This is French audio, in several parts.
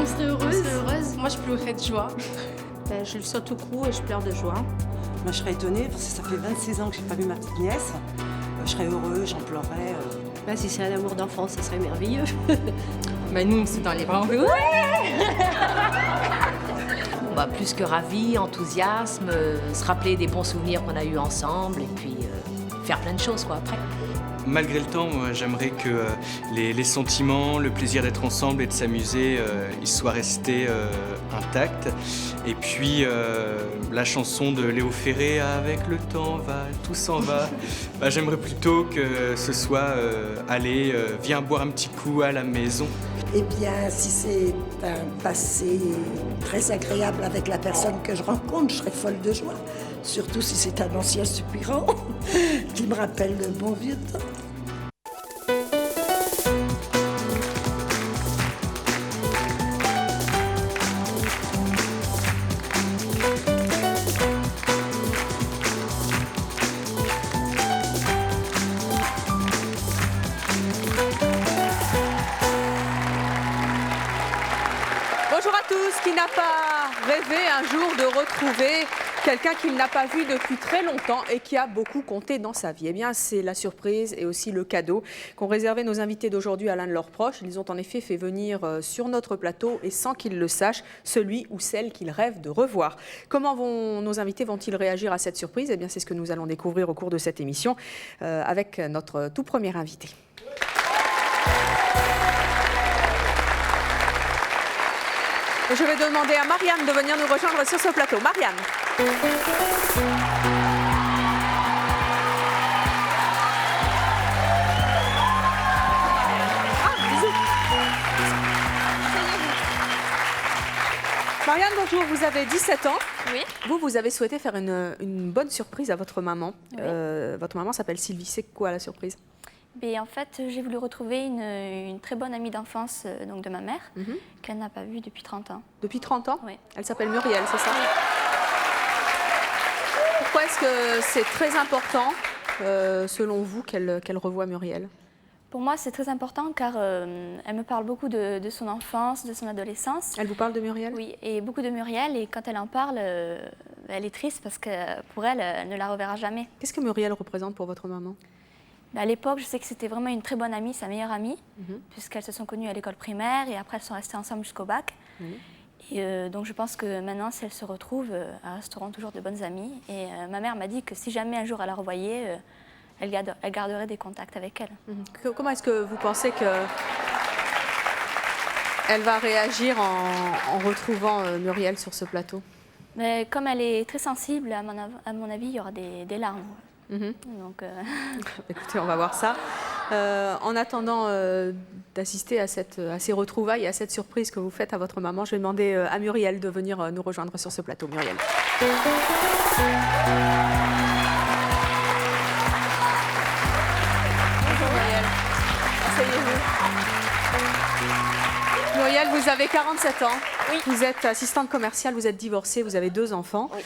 serais heureuse. Moi, je pleurerais de joie. Je le saute au cou et je pleure de joie. Moi, je serais étonnée parce que ça fait 26 ans que j'ai pas vu ma petite nièce. Je serais heureuse, j'en pleurerais. Si c'est un amour d'enfant, ça serait merveilleux. Nous, c'est dans les bras, on fait Plus que ravis, enthousiasme, se rappeler des bons souvenirs qu'on a eus ensemble et puis faire plein de choses après. Malgré le temps, moi, j'aimerais que les sentiments, le plaisir d'être ensemble et de s'amuser, ils soient restés intacts. Et puis la chanson de Léo Ferré, avec le temps va, tout s'en va. J'aimerais plutôt que ce soit allez, viens boire un petit coup à la maison. Eh bien, si c'est un passé très agréable avec la personne que je rencontre, je serais folle de joie. Surtout si c'est un ancien soupirant qui me rappelle le bon vieux temps. Bonjour à tous. Qui n'a pas rêvé un jour de retrouver quelqu'un qu'il n'a pas vu depuis très longtemps et qui a beaucoup compté dans sa vie? Eh bien, c'est la surprise et aussi le cadeau qu'ont réservé nos invités d'aujourd'hui à l'un de leurs proches. Ils ont en effet fait venir sur notre plateau, et sans qu'ils le sachent, celui ou celle qu'ils rêvent de revoir. Comment nos invités vont-ils réagir à cette surprise? Eh bien, c'est ce que nous allons découvrir au cours de cette émission avec notre tout premier invité. Je vais demander à Marianne de venir nous rejoindre sur ce plateau. Marianne. Marianne, bonjour, vous avez 17 ans. Oui. Vous avez souhaité faire une bonne surprise à votre maman. Oui. Votre maman s'appelle Sylvie. C'est quoi la surprise? En fait, j'ai voulu retrouver une très bonne amie d'enfance donc de ma mère, qu'elle n'a pas vue depuis 30 ans. Depuis 30 ans? Oui. Elle s'appelle Muriel, c'est ça? Pourquoi est-ce que c'est très important, selon vous, qu'elle revoie Muriel? Pour moi, c'est très important car elle me parle beaucoup de son enfance, de son adolescence. Elle vous parle de Muriel? Oui, et beaucoup de Muriel. Et quand elle en parle, elle est triste parce que pour elle, elle ne la reverra jamais. Qu'est-ce que Muriel représente pour votre maman? À l'époque, je sais que c'était vraiment une très bonne amie, sa meilleure amie, puisqu'elles se sont connues à l'école primaire et après elles sont restées ensemble jusqu'au bac. Et donc je pense que maintenant, si elles se retrouvent, elles resteront toujours de bonnes amies. Et ma mère m'a dit que si jamais un jour elle la revoyait, elle garderait des contacts avec elle. Comment est-ce que vous pensez qu'elle va réagir en retrouvant Muriel sur ce plateau? Mais comme elle est très sensible, à mon avis, il y aura des larmes. Donc, Écoutez, on va voir ça. En attendant d'assister à ces retrouvailles et à cette surprise que vous faites à votre maman, je vais demander à Muriel de venir nous rejoindre sur ce plateau. Muriel. Bonjour Muriel. Asseyez-vous. Muriel, vous avez 47 ans. Oui. Vous êtes assistante commerciale, vous êtes divorcée, vous avez 2 enfants. Oui.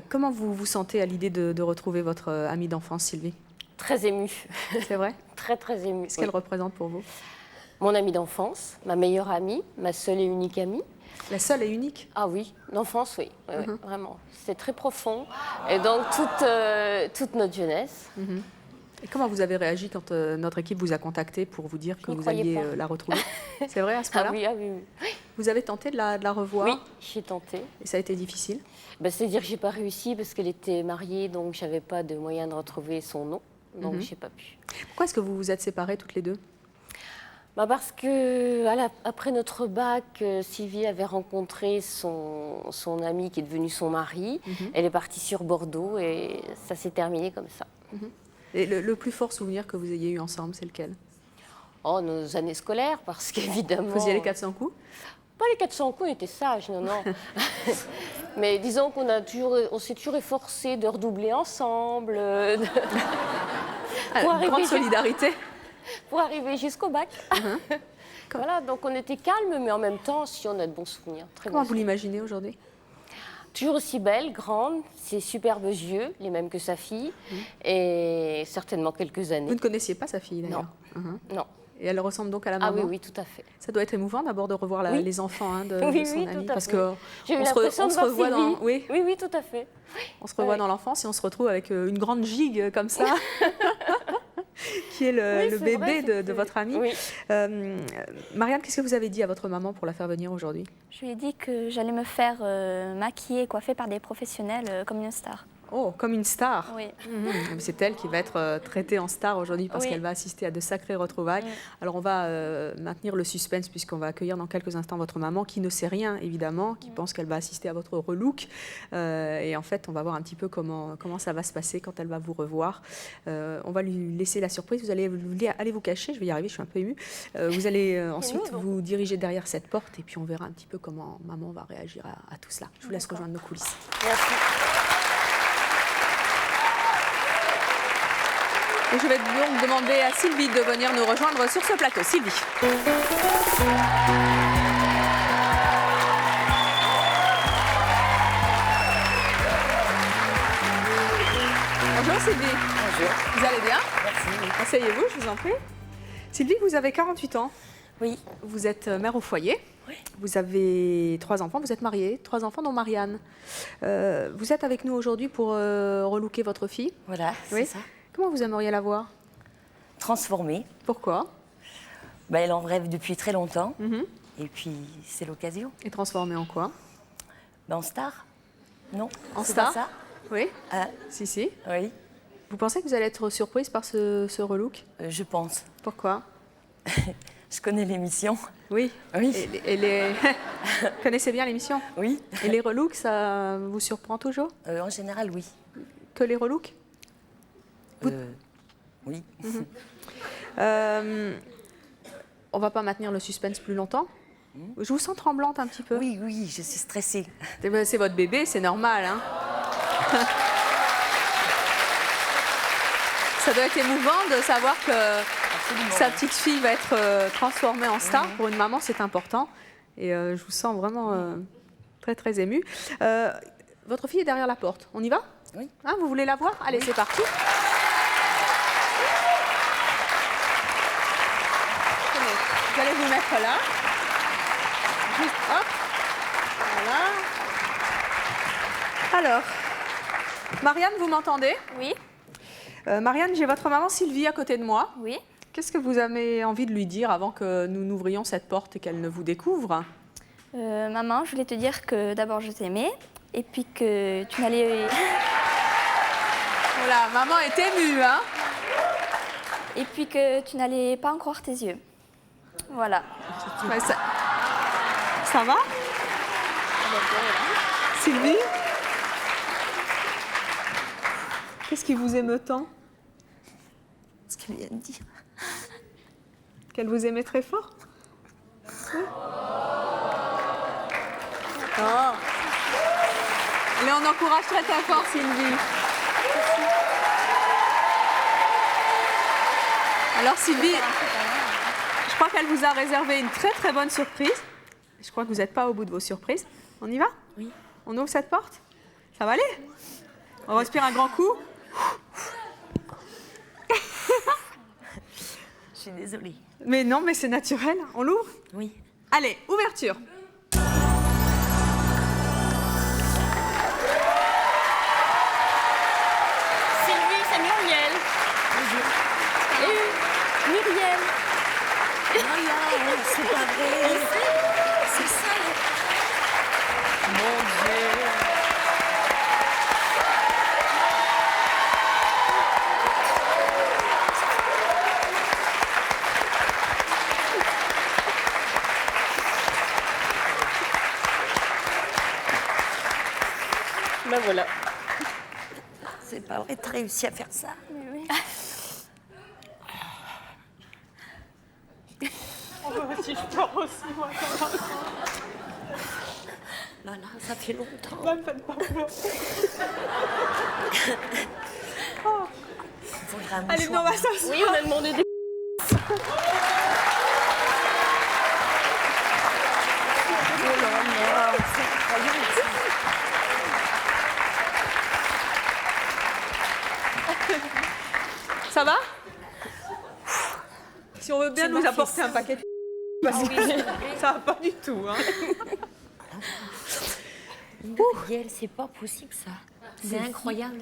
Comment vous vous sentez à l'idée de retrouver votre amie d'enfance, Sylvie? Très émue. C'est vrai? Très, très émue. Qu'est-ce qu'elle représente pour vous? Mon amie d'enfance, ma meilleure amie, ma seule et unique amie. La seule et unique? Ah oui, d'enfance, oui. Oui, vraiment. C'est très profond. Et donc, toute notre jeunesse. Et comment vous avez réagi quand notre équipe vous a contacté pour vous dire que vous croyais alliez pas. la retrouver? C'est vrai à ce point-là? Ah oui, oui. Vous avez tenté de la revoir? Oui, j'ai tenté. Et ça a été difficile? C'est-à-dire que je n'ai pas réussi parce qu'elle était mariée, donc je n'avais pas de moyen de retrouver son nom. Donc, je n'ai pas pu. Pourquoi est-ce que vous vous êtes séparées toutes les deux? Parce que après notre bac, Sylvie avait rencontré son ami qui est devenu son mari. Elle est partie sur Bordeaux et ça s'est terminé comme ça. Et le plus fort souvenir que vous ayez eu ensemble, c'est lequel? Oh, nos années scolaires, parce qu'évidemment... Vous faisiez les 400 coups? Pas les 400 coups, on était sages, non. Mais disons qu'on s'est toujours efforcé de redoubler ensemble. Grande solidarité. Pour arriver jusqu'au bac. Voilà, donc on était calmes, mais en même temps, si on a de bons souvenirs. Comment vous l'imaginez aujourd'hui? Toujours aussi belle, grande, ses superbes yeux, les mêmes que sa fille, et certainement quelques années. Vous ne connaissiez pas sa fille, d'ailleurs? Non. Et elle ressemble donc à la Ah maman. oui, oui, tout à fait. Ça doit être émouvant d'abord de revoir Oui. les enfants hein, de Oui, son oui, amie. tout à Parce fait. que J'ai eu on se l'impression de voir revoit dans... Sylvie. Oui, Oui, oui, tout à fait. on se revoit Ouais. dans l'enfance et on se retrouve avec une grande gigue comme ça, qui est Oui, le c'est bébé vrai, de c'est- votre amie. Oui. Marianne, qu'est-ce que vous avez dit à votre maman pour la faire venir aujourd'hui? Je lui ai dit que j'allais me faire maquiller et coiffer par des professionnels comme une star. Oh, comme une star. Oui. C'est elle qui va être traitée en star aujourd'hui parce Oui. qu'elle va assister à de sacrées retrouvailles. Oui. Alors on va maintenir le suspense puisqu'on va accueillir dans quelques instants votre maman qui ne sait rien évidemment, qui pense qu'elle va assister à votre relook. Et en fait, on va voir un petit peu comment ça va se passer quand elle va vous revoir. On va lui laisser la surprise. Vous allez aller vous cacher. Je vais y arriver, je suis un peu émue. Vous allez ensuite vous diriger derrière cette porte et puis on verra un petit peu comment maman va réagir à tout cela. Je vous laisse rejoindre nos coulisses. Merci. Et je vais donc demander à Sylvie de venir nous rejoindre sur ce plateau. Sylvie. Bonjour Sylvie. Bonjour. Vous allez bien? Merci. Asseyez-vous, je vous en prie. Sylvie, vous avez 48 ans. Oui. Vous êtes mère au foyer. Oui. Vous avez 3 enfants, vous êtes mariée, 3 enfants dont Marianne. Vous êtes avec nous aujourd'hui pour relooker votre fille. Voilà, c'est Oui. ça. Comment vous aimeriez la voir? Transformée. Pourquoi? Ben, elle en rêve depuis très longtemps. Mhm. Et puis, c'est l'occasion. Et transformée en quoi? Ben, en star. Non. En c'est star? pas ça. Oui. Ah, Si. oui, Vous pensez que vous allez être surprise par ce relook? je pense. Pourquoi? Je connais l'émission. Oui. Oui. Et les... Vous connaissez bien l'émission? Oui. Et les relooks, ça vous surprend toujours? En général, oui. Que les relooks? Oui. On va pas maintenir le suspense plus longtemps. Je vous sens tremblante un petit peu. Oui, oui, je suis stressée. C'est votre bébé, c'est normal. Hein. Ça doit être émouvant de savoir que Absolument. sa petite fille va être transformée en star. Pour une maman, c'est important. Et je vous sens vraiment très, très émue. Votre fille est derrière la porte. On y va? Oui. Hein, vous voulez la voir? Allez, c'est parti. Vous allez vous mettre là. Juste hop. Voilà. Alors, Marianne, vous m'entendez? Oui. Marianne, j'ai votre maman Sylvie à côté de moi. Oui. Qu'est-ce que vous avez envie de lui dire avant que nous n'ouvrions cette porte et qu'elle ne vous découvre? Maman, je voulais te dire que d'abord je t'aimais et puis que tu n'allais... Voilà, maman est émue, hein? Et puis que tu n'allais pas en croire tes yeux. Voilà. Ouais, ça va? Sylvie? Qu'est-ce qui vous émeut tant? Ce qu'elle vient de dire. Qu'elle vous aimait très fort? Oui. Oh. Mais on encourage très très fort Sylvie. Alors Sylvie, je crois qu'elle vous a réservé une très très bonne surprise. Je crois que vous n'êtes pas au bout de vos surprises. On y va? Oui. On ouvre cette porte? Ça va aller? On respire un grand coup. Je suis désolée. Mais non, mais c'est naturel. On l'ouvre? Oui. Allez, ouverture. Sylvie, c'est Muriel. Muriel. Marianne, c'est pas vrai. C'est ça. Mon Dieu. Ben voilà. C'est pas vrai, t'as réussi à faire ça. Oui. Là, ça fait longtemps. Faudra un Allez, mouchoir. on va s'asseoir. Oui, on a demandé des... Ça va? Si on veut bien nous apporter un paquet de... Parce que ça va pas du tout. Hein. Gabrielle, c'est pas possible ça. C'est incroyable.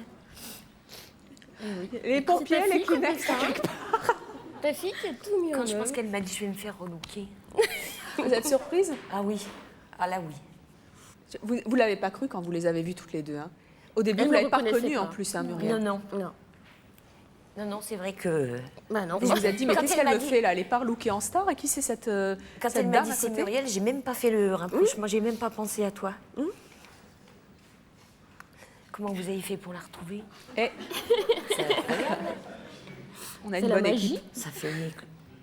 Les pompiers, les Kleenex. Ta fille qui a tout mis en Quand je pense œuvre. qu'elle m'a dit je vais me faire relooker. Vous êtes surprise? Ah oui. Ah là oui. Vous l'avez pas cru quand vous les avez vues toutes les deux. Hein. Au début, Elle vous ne l'avez pas reconnaissait reconnue en pas. plus, hein, Muriel. Non. Non. Non, c'est vrai que... Bah non. Vous vous êtes dit, mais Quand qu'est-ce elle qu'elle m'a me dit- fait là? Elle est pas relookée en star et qui c'est cette Quand cette elle m'a dame dit à c'est côté? Muriel, j'ai même pas fait le rapprochement, j'ai même pas pensé à toi. Comment vous avez fait pour la retrouver? Eh, C'est incroyable. on a C'est une la bonne magie. équipe.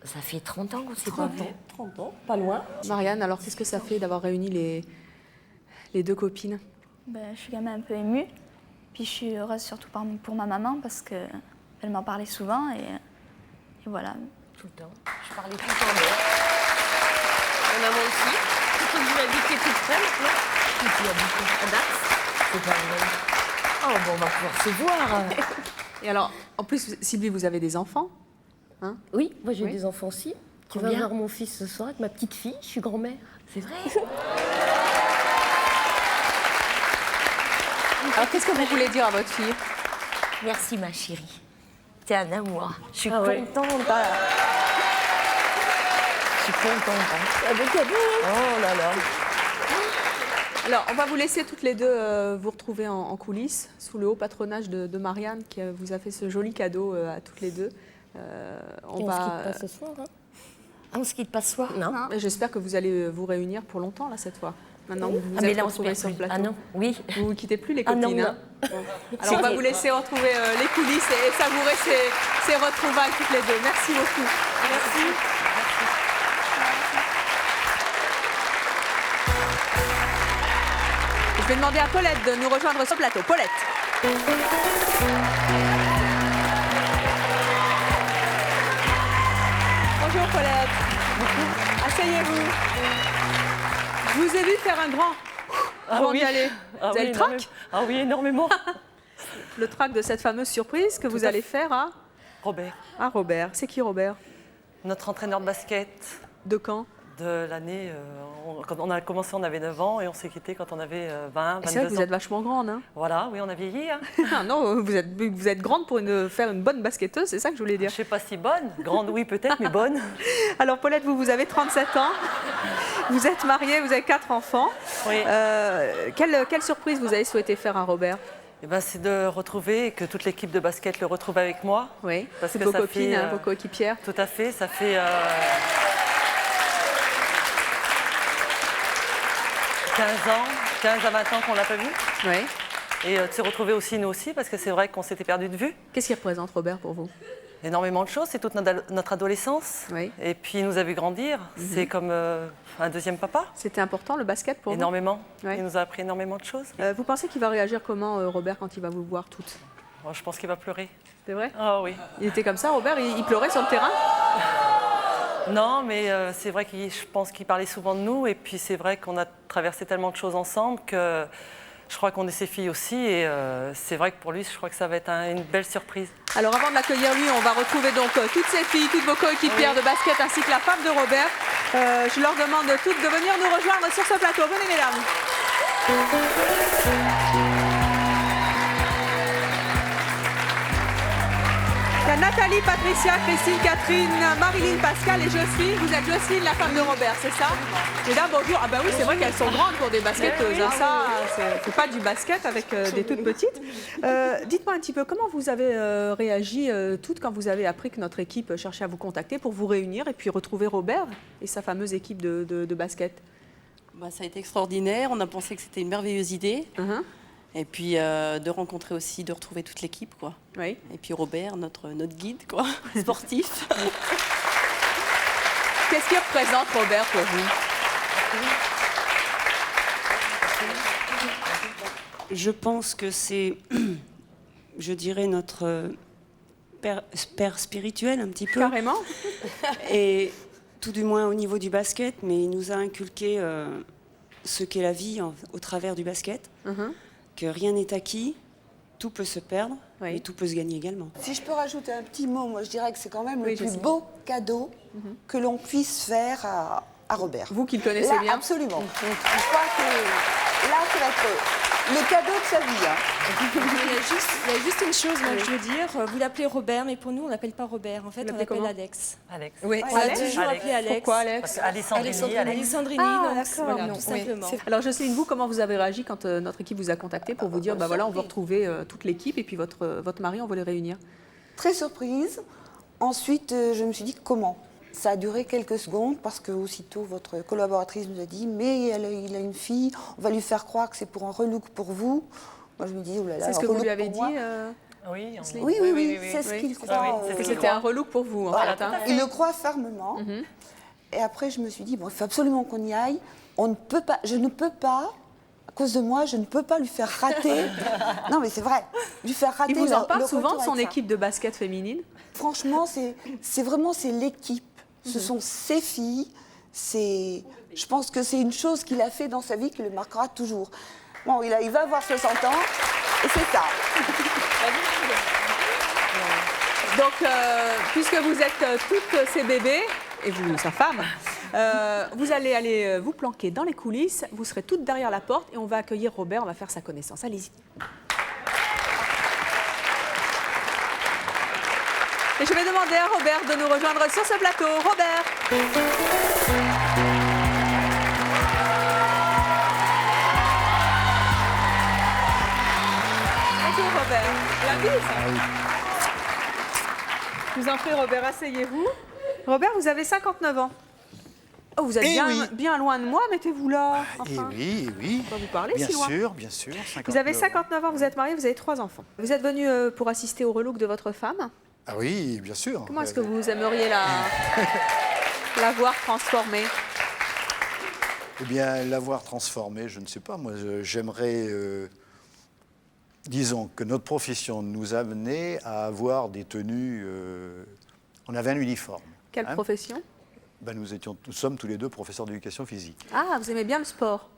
Ça fait 30 ans qu'on s'est pas 30 vu. ans. 30 ans, pas loin. Marianne, alors qu'est-ce que ça fait d'avoir réuni les deux copines? Ben, je suis quand même un peu émue. Puis je suis heureuse surtout pour ma maman parce qu'elle m'en parlait souvent et voilà. Tout le temps. Je parlais tout le temps d'elle. Ma maman aussi. Surtout que vous habitez tout près maintenant. Tu habites à Dax. C'est pas vrai. Oh bon, on va pouvoir se voir. Et alors, en plus, Sylvie, vous avez des enfants? Oui, moi j'ai Oui. des enfants aussi. Tu vas Combien? voir mon fils ce soir avec ma petite fille. Je suis grand-mère. C'est vrai. Alors, qu'est-ce que vous voulez dire à votre fille? Merci ma chérie. T'es un amour. Je suis Ah ouais. contente. Je suis contente. Hein. Un beau cadeau. Oh là là. Alors, on va vous laisser toutes les deux vous retrouver en coulisses, sous le haut patronage de Marianne, qui vous a fait ce joli cadeau à toutes les deux. Et on se quitte pas ce soir. Hein. Ah, on se quitte pas ce soir? Non. J'espère que vous allez vous réunir pour longtemps, là, cette fois. Maintenant que vous vous Ah, mais êtes là, on se retrouvés perd sur le plus. plateau. Ah non, oui. Vous ne quittez plus les Ah non, copines. non. Hein. Bon. Alors, on va vous laisser retrouver les coulisses et savourer ces retrouvailles toutes les deux. Merci beaucoup. Merci. Je vais demander à Paulette de nous rejoindre sur le plateau. Paulette. Bonjour Paulette. Asseyez-vous. Je vous ai vu faire un grand avant d'y aller. Vous avez le trac? Ah oui, énormément. Le trac de cette fameuse surprise que vous allez faire à Robert, Robert. C'est qui Robert? notre entraîneur de basket De quand? de l'année. Quand on a commencé, on avait 9 ans et on s'est quitté quand on avait 20, C'est vrai 22 que vous ans. êtes vachement grande. Hein. Voilà, oui, on a vieilli. Hein. Ah non, vous êtes grande pour faire une bonne basketteuse, c'est ça que je voulais Je dire. ne sais pas si bonne. Grande, oui, peut-être, mais bonne. Alors Paulette, vous avez 37 ans, vous êtes mariée, vous avez 4 enfants. Oui. Quelle surprise vous avez souhaité faire à Robert? Eh ben, c'est de retrouver, que toute l'équipe de basket le retrouve avec moi. Oui, Parce c'est que vos ça copines, fait, hein, vos coéquipières. Tout à fait, ça fait 15 à 20 ans qu'on ne l'a pas vu. Oui. Et de se retrouver aussi, nous aussi, parce que c'est vrai qu'on s'était perdu de vue. Qu'est-ce qu'il représente Robert pour vous? Énormément de choses, c'est toute notre adolescence. Oui. Et puis il nous a vu grandir, c'est comme un deuxième papa. C'était important le basket pour Énormément, Ouais. il nous a appris énormément de choses. vous Vous pensez qu'il va réagir comment Robert quand il va vous voir toutes? Moi, je pense qu'il va pleurer. C'est vrai? Ah oui. Il était comme ça Robert, il pleurait sur le terrain? Non, mais c'est vrai que je pense qu'il parlait souvent de nous. Et puis c'est vrai qu'on a traversé tellement de choses ensemble que je crois qu'on est ses filles aussi. Et c'est vrai que pour lui, je crois que ça va être une belle surprise. Alors avant de l'accueillir lui, on va retrouver donc toutes ses filles, toutes vos coéquipières de basket ainsi que la femme de Robert. Je leur demande toutes de venir nous rejoindre sur ce plateau. Venez mesdames. Il y a Nathalie, Patricia, Christine, Catherine, Marilyn, Pascal et Jocelyne. Vous êtes Jocelyne, la femme de Robert, c'est ça? Mesdames, bonjour. Ah bah oui, c'est vrai qu'elles sont grandes pour des basketteuses. Hein. Ça, c'est pas du basket avec des toutes petites. Dites-moi un petit peu, comment vous avez réagi toutes quand vous avez appris que notre équipe cherchait à vous contacter pour vous réunir et puis retrouver Robert et sa fameuse équipe de basket? Bah, ça a été extraordinaire. On a pensé que c'était une merveilleuse idée. Et puis de rencontrer aussi, de retrouver toute l'équipe, quoi. Oui. Et puis Robert, notre guide, quoi, sportif. Qu'est-ce qu'il représente Robert pour vous? Je pense que c'est, je dirais, notre père spirituel un petit peu. Carrément. Et tout du moins au niveau du basket, mais il nous a inculqué ce qu'est la vie au travers du basket. Que rien n'est acquis, tout peut se perdre. mais tout peut se gagner également. Si je peux rajouter un petit mot, moi je dirais que c'est quand même le plus Jocelyne. beau cadeau que l'on puisse faire à Robert. Vous qui le connaissez Là, bien. Absolument. Je crois que là, ça va être le cadeau de sa vie. Hein. Il y a juste une chose, moi, que je veux dire. Vous l'appelez Robert, mais pour nous, on l'appelle pas Robert. En fait, on l'appelle comment Alex. Alex. Oui, On l'a toujours appelé Alex. Pourquoi Alex? Parce que Alessandrini, Alessandrini, Ah, donc, d'accord. voilà, Non, tout oui. simplement. Alors Jocelyne, vous, comment vous avez réagi quand notre équipe vous a contacté pour vous dire, bah voilà, on veut retrouver toute l'équipe et puis votre mari, on veut les réunir? Très surprise. Ensuite, je me suis dit comment. Ça a duré quelques secondes parce que aussitôt votre collaboratrice nous a dit mais il a une fille, on va lui faire croire que c'est pour un relook pour vous. Moi je me dis oh là là. C'est ce que vous lui avez dit Oui, oui, c'est ce qu'il croit. C'était un relook pour vous, en fait. Hein. Il le croit fermement. Et après je me suis dit bon, il faut absolument qu'on y aille. On ne peut pas, je ne peux pas. À cause de moi, je ne peux pas lui faire rater. Non, mais c'est vrai. Lui faire rater. Il vous en parle souvent de son avec ça. équipe de basket féminine? Franchement, c'est vraiment l'équipe. Ce sont ses filles. Je pense que c'est une chose qu'il a fait dans sa vie qui le marquera toujours. Bon, il va avoir 60 ans et c'est ça. Donc, puisque vous êtes toutes ces bébés, et vous, sa femme, vous allez aller vous planquer dans les coulisses, vous serez toutes derrière la porte et on va accueillir Robert, on va faire sa connaissance. Allez-y. Et je vais demander à Robert de nous rejoindre sur ce plateau. Robert. Bonjour Robert. La bise. Je vous en prie Robert, asseyez-vous. Robert, vous avez 59 ans. Oh, vous êtes bien loin de moi, mettez-vous là. Enfin. Oui. On va vous parler bien si loin. Bien sûr. Vous avez 59 ans, vous êtes marié, vous avez 3 enfants. Vous êtes venu pour assister au relook de votre femme. Ah oui, bien sûr. Comment est-ce que vous aimeriez la voir transformée? Eh bien, la voir transformée, je ne sais pas. Moi, j'aimerais, disons, que notre profession nous amenait à avoir des tenues. On avait un uniforme. Quelle profession? Ben, nous sommes tous les deux professeurs d'éducation physique. Ah, vous aimez bien le sport?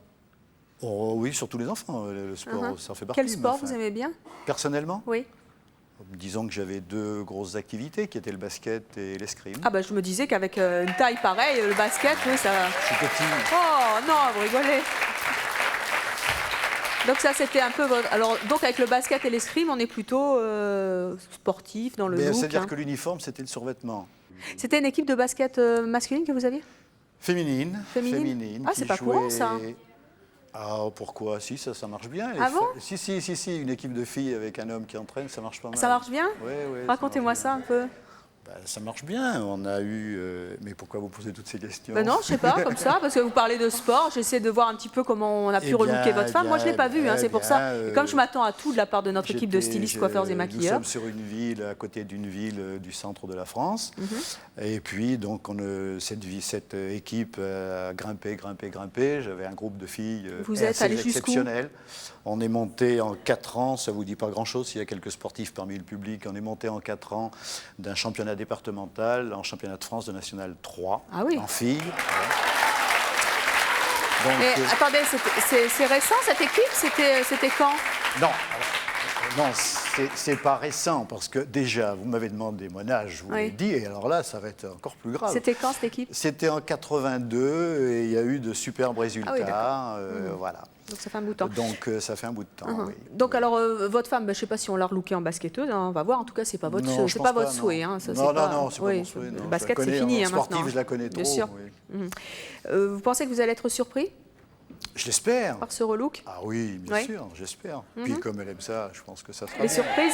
Oh, oui, surtout les enfants. Le sport, ça en fait partie. Quel sport vous aimez bien? Personnellement? Oui. Disons que j'avais 2 grosses activités qui étaient le basket et l'escrime. Ah bah je me disais qu'avec une taille pareille, le basket, oui, ça... Je suis petit. Oh non, vous rigolez. Donc ça c'était un peu... Alors donc avec le basket et l'escrime, on est plutôt sportif dans le look. C'est-à-dire que l'uniforme, c'était le survêtement. C'était une équipe de basket masculine que vous aviez? Féminine. Ah, c'est pas courant ça. Ah, pourquoi? Si, ça marche bien. Ah bon? Si, une équipe de filles avec un homme qui entraîne, ça marche pas mal. Ça marche bien? Oui. Racontez-moi ça un peu. Ça marche bien. On a eu... Mais pourquoi vous posez toutes ces questions? Non, je sais pas, comme ça, parce que vous parlez de sport. J'essaie de voir un petit peu comment on a pu relooker votre femme. Moi, je ne l'ai pas vu, c'est pour ça. Et comme je m'attends à tout de la part de notre équipe de stylistes, coiffeurs et maquilleurs. Nous sommes sur une ville, à côté d'une ville du centre de la France. Et puis, donc, cette équipe a grimpé. J'avais un groupe de filles assez exceptionnel. On est monté en 4 ans, ça ne vous dit pas grand-chose, s'il y a quelques sportifs parmi le public. On est monté en 4 ans d'un championnat départemental en championnat de France de National 3 en filles. Donc, attendez, c'est récent cette équipe? C'était quand? Non, c'est pas récent, parce que déjà, vous m'avez demandé mon âge, je vous l'ai dit, et alors là, ça va être encore plus grave. C'était quand cette équipe? C'était en 82, et il y a eu de superbes résultats, voilà. Donc ça fait un bout de temps. Donc ça fait un bout de temps, oui. Donc alors, votre femme, je ne sais pas si on l'a relookée en basketteuse, on va voir, en tout cas, c'est pas votre, non, c'est pas votre souhait. Non, c'est pas mon souhait. Le basket, c'est fini maintenant. Sportive, je la connais trop. Bien sûr. Vous pensez que vous allez être surpris? Je l'espère. Par ce relook? Ah oui, bien sûr, j'espère. Puis comme elle aime ça, je pense que ça sera les surprises?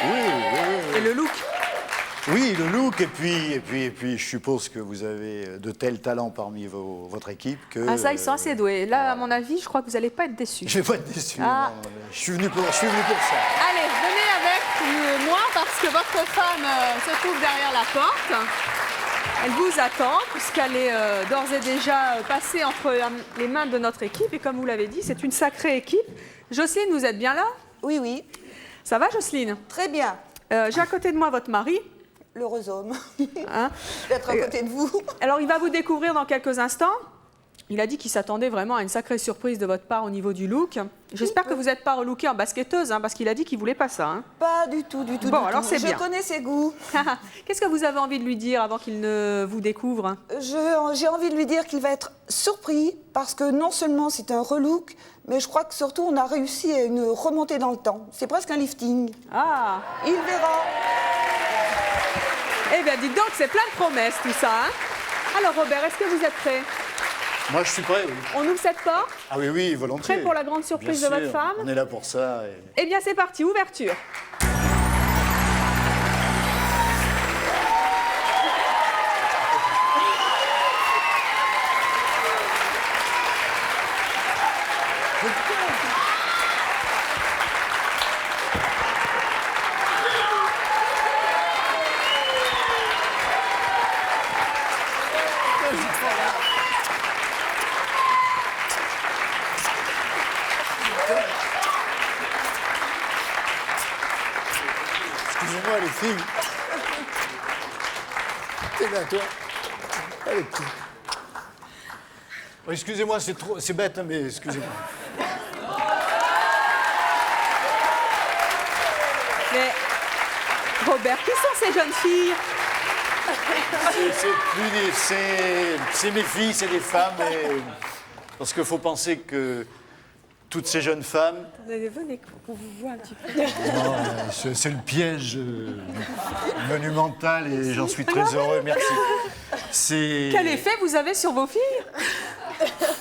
Oui. Et le look? Oui, le look, et puis je suppose que vous avez de tels talents parmi votre équipe que... Ah ça, ils sont assez doués. Là, à mon avis, je crois que vous n'allez pas être déçus. Je ne vais pas être déçu, non, je suis venu pour ça. Allez, venez avec moi, parce que votre femme se trouve derrière la porte. Elle vous attend, puisqu'elle est d'ores et déjà passée entre les mains de notre équipe. Et comme vous l'avez dit, c'est une sacrée équipe. Jocelyne, vous êtes bien là? Oui. Ça va, Jocelyne? Très bien. J'ai à côté de moi votre mari. L'heureux homme. D'être à côté de vous. Alors, il va vous découvrir dans quelques instants. Il a dit qu'il s'attendait vraiment à une sacrée surprise de votre part au niveau du look. J'espère que vous n'êtes pas relookée en basketteuse, hein, parce qu'il a dit qu'il ne voulait pas ça. Hein. Pas du tout, du tout. Bon, du alors tout. c'est bien. Je connais ses goûts. Qu'est-ce que vous avez envie de lui dire avant qu'il ne vous découvre? J'ai envie de lui dire qu'il va être surpris, parce que non seulement c'est un relook, mais je crois que surtout on a réussi à une remontée dans le temps. C'est presque un lifting. Ah! Il verra. Eh bien, dites donc, c'est plein de promesses tout ça. Hein. Alors Robert, est-ce que vous êtes prêt? Moi, je suis prêt, oui. On ouvre cette porte? Ah oui, oui, volontiers. Prêt pour la grande surprise Bien de votre sûr, femme? On est là pour ça. Eh bien, c'est parti, ouverture. Excusez-moi, les filles. T'es là, toi. Allez, petit. Oh, excusez-moi, c'est bête, hein, mais excusez-moi. Mais Robert, qui sont ces jeunes filles? C'est mes filles, c'est des femmes. Parce qu'il faut penser que toutes ces jeunes femmes... Venez, qu'on vous voit un petit peu. C'est le piège monumental et j'en suis très heureux, merci. Quel effet vous avez sur vos filles?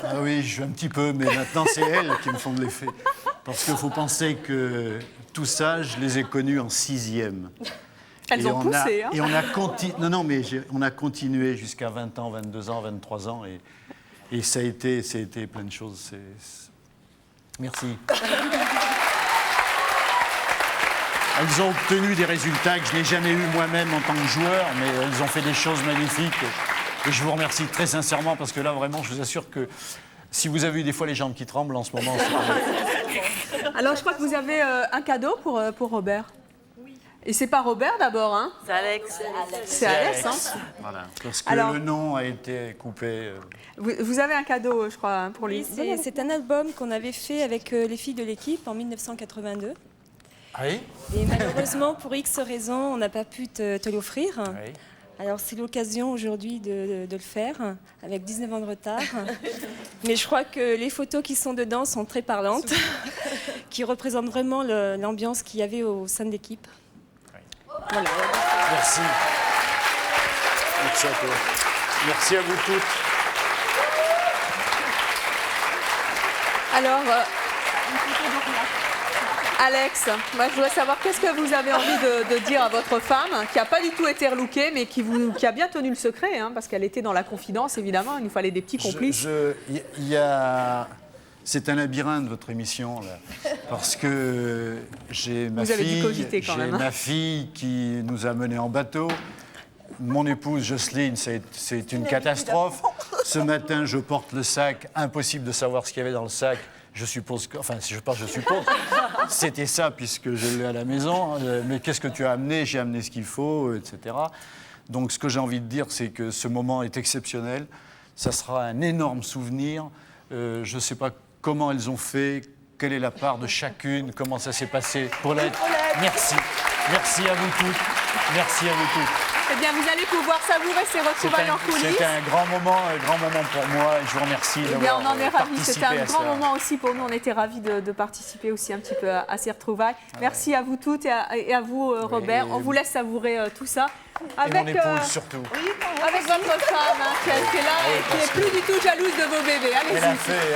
Ah oui, je suis un petit peu, mais maintenant c'est elles qui me font de l'effet. Parce qu'il faut penser que tout ça, je les ai connues en 6e. Elles ont poussé, hein. Et on a continué. Non, mais on a continué jusqu'à 20 ans, 22 ans, 23 ans. Et ça a été plein de choses. Merci. Elles ont obtenu des résultats que je n'ai jamais eus moi-même en tant que joueur, mais elles ont fait des choses magnifiques. Et je vous remercie très sincèrement parce que là, vraiment, je vous assure que si vous avez eu des fois les jambes qui tremblent en ce moment, c'est pas vrai. Alors, je crois que vous avez un cadeau pour Robert. Oui. Et c'est pas Robert d'abord, hein? C'est Alex. C'est Alex, hein? Voilà, parce que Alors, le nom a été coupé. Vous avez un cadeau, je crois, hein, pour lui. Oui, c'est un album qu'on avait fait avec les filles de l'équipe en 1982. Ah oui? Et malheureusement, pour X raisons, on n'a pas pu te l'offrir. Oui. Alors c'est l'occasion aujourd'hui de le faire, avec 19 ans de retard. Mais je crois que les photos qui sont dedans sont très parlantes, qui représentent vraiment l'ambiance qu'il y avait au sein de l'équipe. Oui. Voilà. Merci. Merci à toi. Merci à vous toutes. Alors, Alex, moi, je voudrais savoir qu'est-ce que vous avez envie de dire à votre femme, qui n'a pas du tout été relookée, mais qui a bien tenu le secret, hein, parce qu'elle était dans la confidence, évidemment, il nous fallait des petits complices. C'est un labyrinthe, votre émission, là, parce que j'ai ma fille qui nous a menés en bateau. Mon épouse Jocelyne, c'est une catastrophe. Ce matin, je porte le sac, impossible de savoir ce qu'il y avait dans le sac. Je suppose que, enfin, si je pense, je suppose, c'était ça puisque je l'ai à la maison. Mais qu'est-ce que tu as amené? J'ai amené ce qu'il faut, etc. Donc, ce que j'ai envie de dire, c'est que ce moment est exceptionnel. Ça sera un énorme souvenir. Je ne sais pas comment elles ont fait, quelle est la part de chacune, comment ça s'est passé. Paulette, merci. Merci à vous toutes. Merci à vous toutes. Eh bien, vous allez pouvoir savourer ces retrouvailles en coulisses. C'était un grand moment pour moi et je vous remercie d'avoir participé. Eh bien, on en est ravis. C'était un grand moment aussi pour nous. On était ravis de participer aussi un petit peu à ces retrouvailles. Merci à vous toutes et à vous, Robert. On vous laisse savourer tout ça. Avec mon épouse surtout. Avec votre femme qui est là et qui n'est plus du tout jalouse de vos bébés. Allez-y.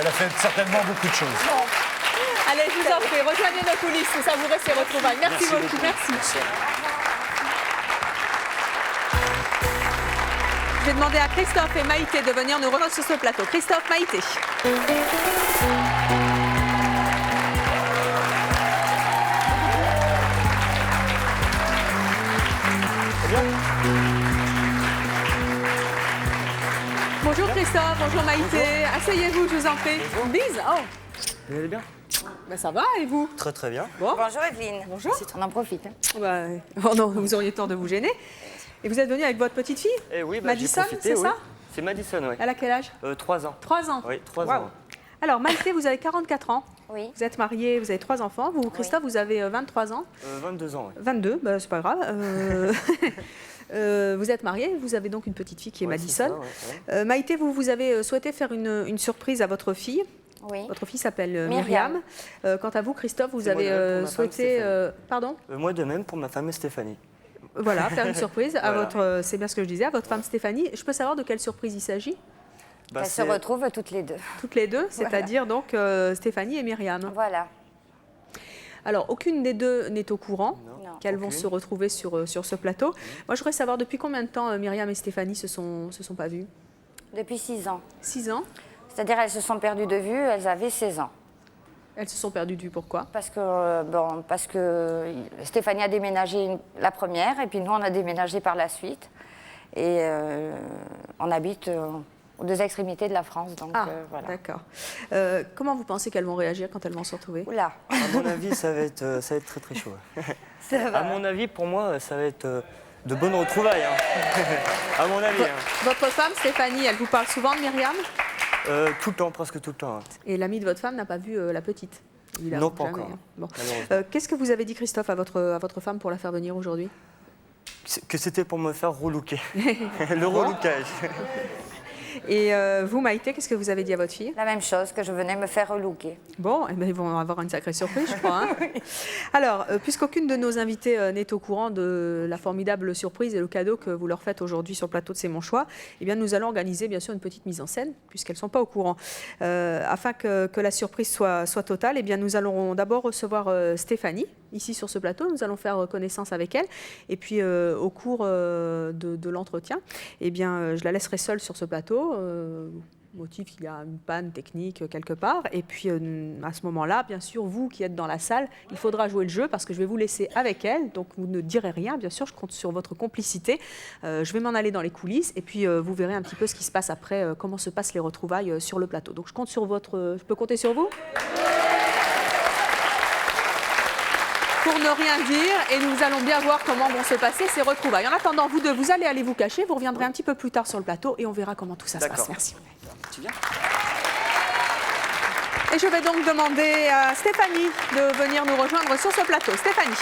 Elle a fait certainement beaucoup de choses. Bon. Allez, je vous en prie, rejoignez nos coulisses pour savourer ces retrouvailles. Merci beaucoup. Merci. Je vais demander à Christophe et Maïté de venir nous rejoindre sur ce plateau. Christophe, Maïté. Bonjour Christophe, bonjour Maïté. Asseyez-vous, je vous en prie. Bise. Oh. Vous allez bien? Ben ça va, et vous? Très très bien. Bon. Bonjour Evelyne. Bonjour. On en profite. Bah, oh non, vous auriez tort de vous gêner. Et vous êtes venu avec votre petite fille? Eh oui, Madison, c'est ça? C'est Madison, oui. Elle a quel âge? 3 ans. 3 ans. Oui, 3 Wow. ans. Alors, Maïté, vous avez 44 ans. Oui. Vous êtes mariée, vous avez 3 enfants. Vous, Christophe, vous avez 23 ans. 22 ans, oui. 22, bah, c'est pas grave. Vous êtes mariée, vous avez donc une petite fille qui est Madison. Ça, ouais. Maïté, vous avez souhaité faire une surprise à votre fille. Oui. Votre fille s'appelle Myriam. Quant à vous, Christophe, vous avez souhaité... pardon? Moi de même pour ma femme Stéphanie. Voilà, faire une surprise à Voilà. votre... C'est bien ce que je disais, à votre femme Stéphanie. Je peux savoir de quelle surprise il s'agit? Elles se retrouvent toutes les deux. Toutes les deux, c'est-à-dire donc Stéphanie et Myriam. Voilà. Alors, aucune des deux n'est au courant qu'elles vont aucune. se retrouver sur ce plateau. Moi, je voudrais savoir depuis combien de temps Myriam et Stéphanie se sont pas vues? Depuis 6 ans. 6 ans? C'est-à-dire elles se sont perdues de vue, elles avaient 16 ans. Elles se sont perdues de vue, pourquoi? Parce que Stéphanie a déménagé la première, et puis nous, on a déménagé par la suite. Et on habite aux 2 extrémités de la France, donc voilà. D'accord. Comment vous pensez qu'elles vont réagir quand elles vont se retrouver? Oula. À mon avis, ça va être très très chaud. Ça va. À mon avis, pour moi, ça va être de bonnes retrouvailles. Hein. À mon avis. Hein. Votre femme, Stéphanie, elle vous parle souvent de Myriam? Tout le temps, presque tout le temps. Hein. Et l'ami de votre femme n'a pas vu la petite? Évidemment, Non, pas jamais, encore. hein. Bon. Malheureusement. Qu'est-ce que vous avez dit, Christophe, à votre femme pour la faire venir aujourd'hui? Que c'était pour me faire relooker. Le relookage. Et vous, Maïté, qu'est-ce que vous avez dit à votre fille? La même chose, que je venais me faire relooker. Bon, eh ben, ils vont avoir une sacrée surprise, je crois. Hein. Alors, puisqu'aucune de nos invités n'est au courant de la formidable surprise et le cadeau que vous leur faites aujourd'hui sur le plateau de C'est mon choix, eh bien, nous allons organiser bien sûr une petite mise en scène, puisqu'elles ne sont pas au courant. Afin que la surprise soit totale, eh bien, nous allons d'abord recevoir Stéphanie, ici sur ce plateau. Nous allons faire connaissance avec elle. Et puis, au cours de l'entretien, eh bien, je la laisserai seule sur ce plateau. Motif qu'il y a une panne technique quelque part. Et puis, à ce moment-là, bien sûr, vous qui êtes dans la salle, il faudra jouer le jeu parce que je vais vous laisser avec elle. Donc, vous ne direz rien. Bien sûr, je compte sur votre complicité. Je vais m'en aller dans les coulisses et puis vous verrez un petit peu ce qui se passe après, comment se passent les retrouvailles sur le plateau. Donc, je compte sur votre... Je peux compter sur vous ? Pour ne rien dire, et nous allons bien voir comment vont se passer ces retrouvailles. En attendant, vous deux, vous allez vous cacher, vous reviendrez un petit peu plus tard sur le plateau et on verra comment tout ça se passe. Merci. Tu viens? Et je vais donc demander à Stéphanie de venir nous rejoindre sur ce plateau. Stéphanie.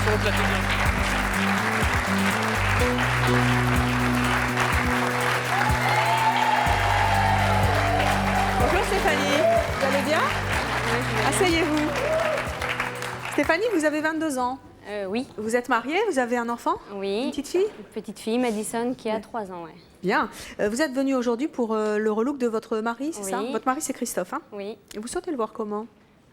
Sur le plateau, Bonjour Stéphanie, vous allez bien? Asseyez-vous. Stéphanie, vous avez 22 ans. Oui. Vous êtes mariée, vous avez un enfant? Oui. Une petite fille? Une petite fille, Madison, qui a 3 ans, ouais. Bien. Vous êtes venue aujourd'hui pour le relook de votre mari, c'est ça? Votre mari, c'est Christophe, hein? Oui. Et vous souhaitez le voir comment?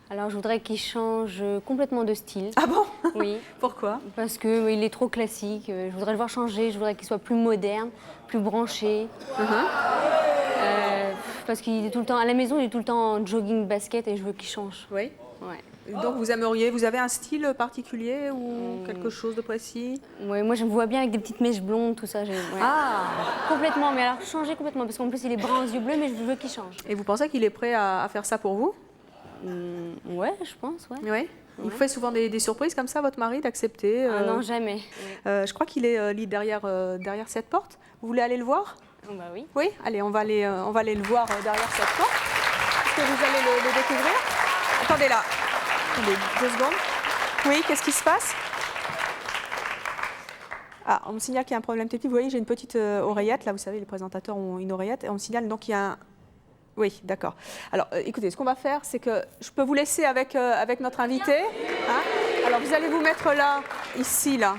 Alors, je voudrais qu'il change complètement de style. Ah bon? Oui. Pourquoi? Parce qu'il est trop classique. Je voudrais le voir changer. Je voudrais qu'il soit plus moderne, plus branché. Parce qu'il est tout le temps... À la maison, il est tout le temps en jogging basket et je veux qu'il change. Oui? Ouais. Donc, vous aimeriez... Vous avez un style particulier ou quelque chose de précis? Oui, moi, je me vois bien avec des petites mèches blondes, tout ça. Ouais. Ah! Complètement, mais alors changer complètement. Parce qu'en plus, il est brun aux yeux bleus, mais je veux qu'il change. Et vous pensez qu'il est prêt à faire ça pour vous? Ouais, je pense, ouais. Oui. Il fait souvent des surprises comme ça, votre mari, d'accepter Ah non, jamais. Je crois qu'il est derrière cette porte. Vous voulez aller le voir? Bah oui. Oui, allez, on va aller le voir derrière cette porte. Est-ce que vous allez le découvrir? Attendez là. Attendez, 2 secondes. Oui, qu'est-ce qui se passe? Ah, on me signale qu'il y a un problème technique. Vous voyez, j'ai une petite oreillette. Là, vous savez, les présentateurs ont une oreillette. Et on me signale donc qu'il y a un... Oui, d'accord. Alors, écoutez, ce qu'on va faire, c'est que je peux vous laisser avec notre invité. Hein? Alors, vous allez vous mettre là, ici, là.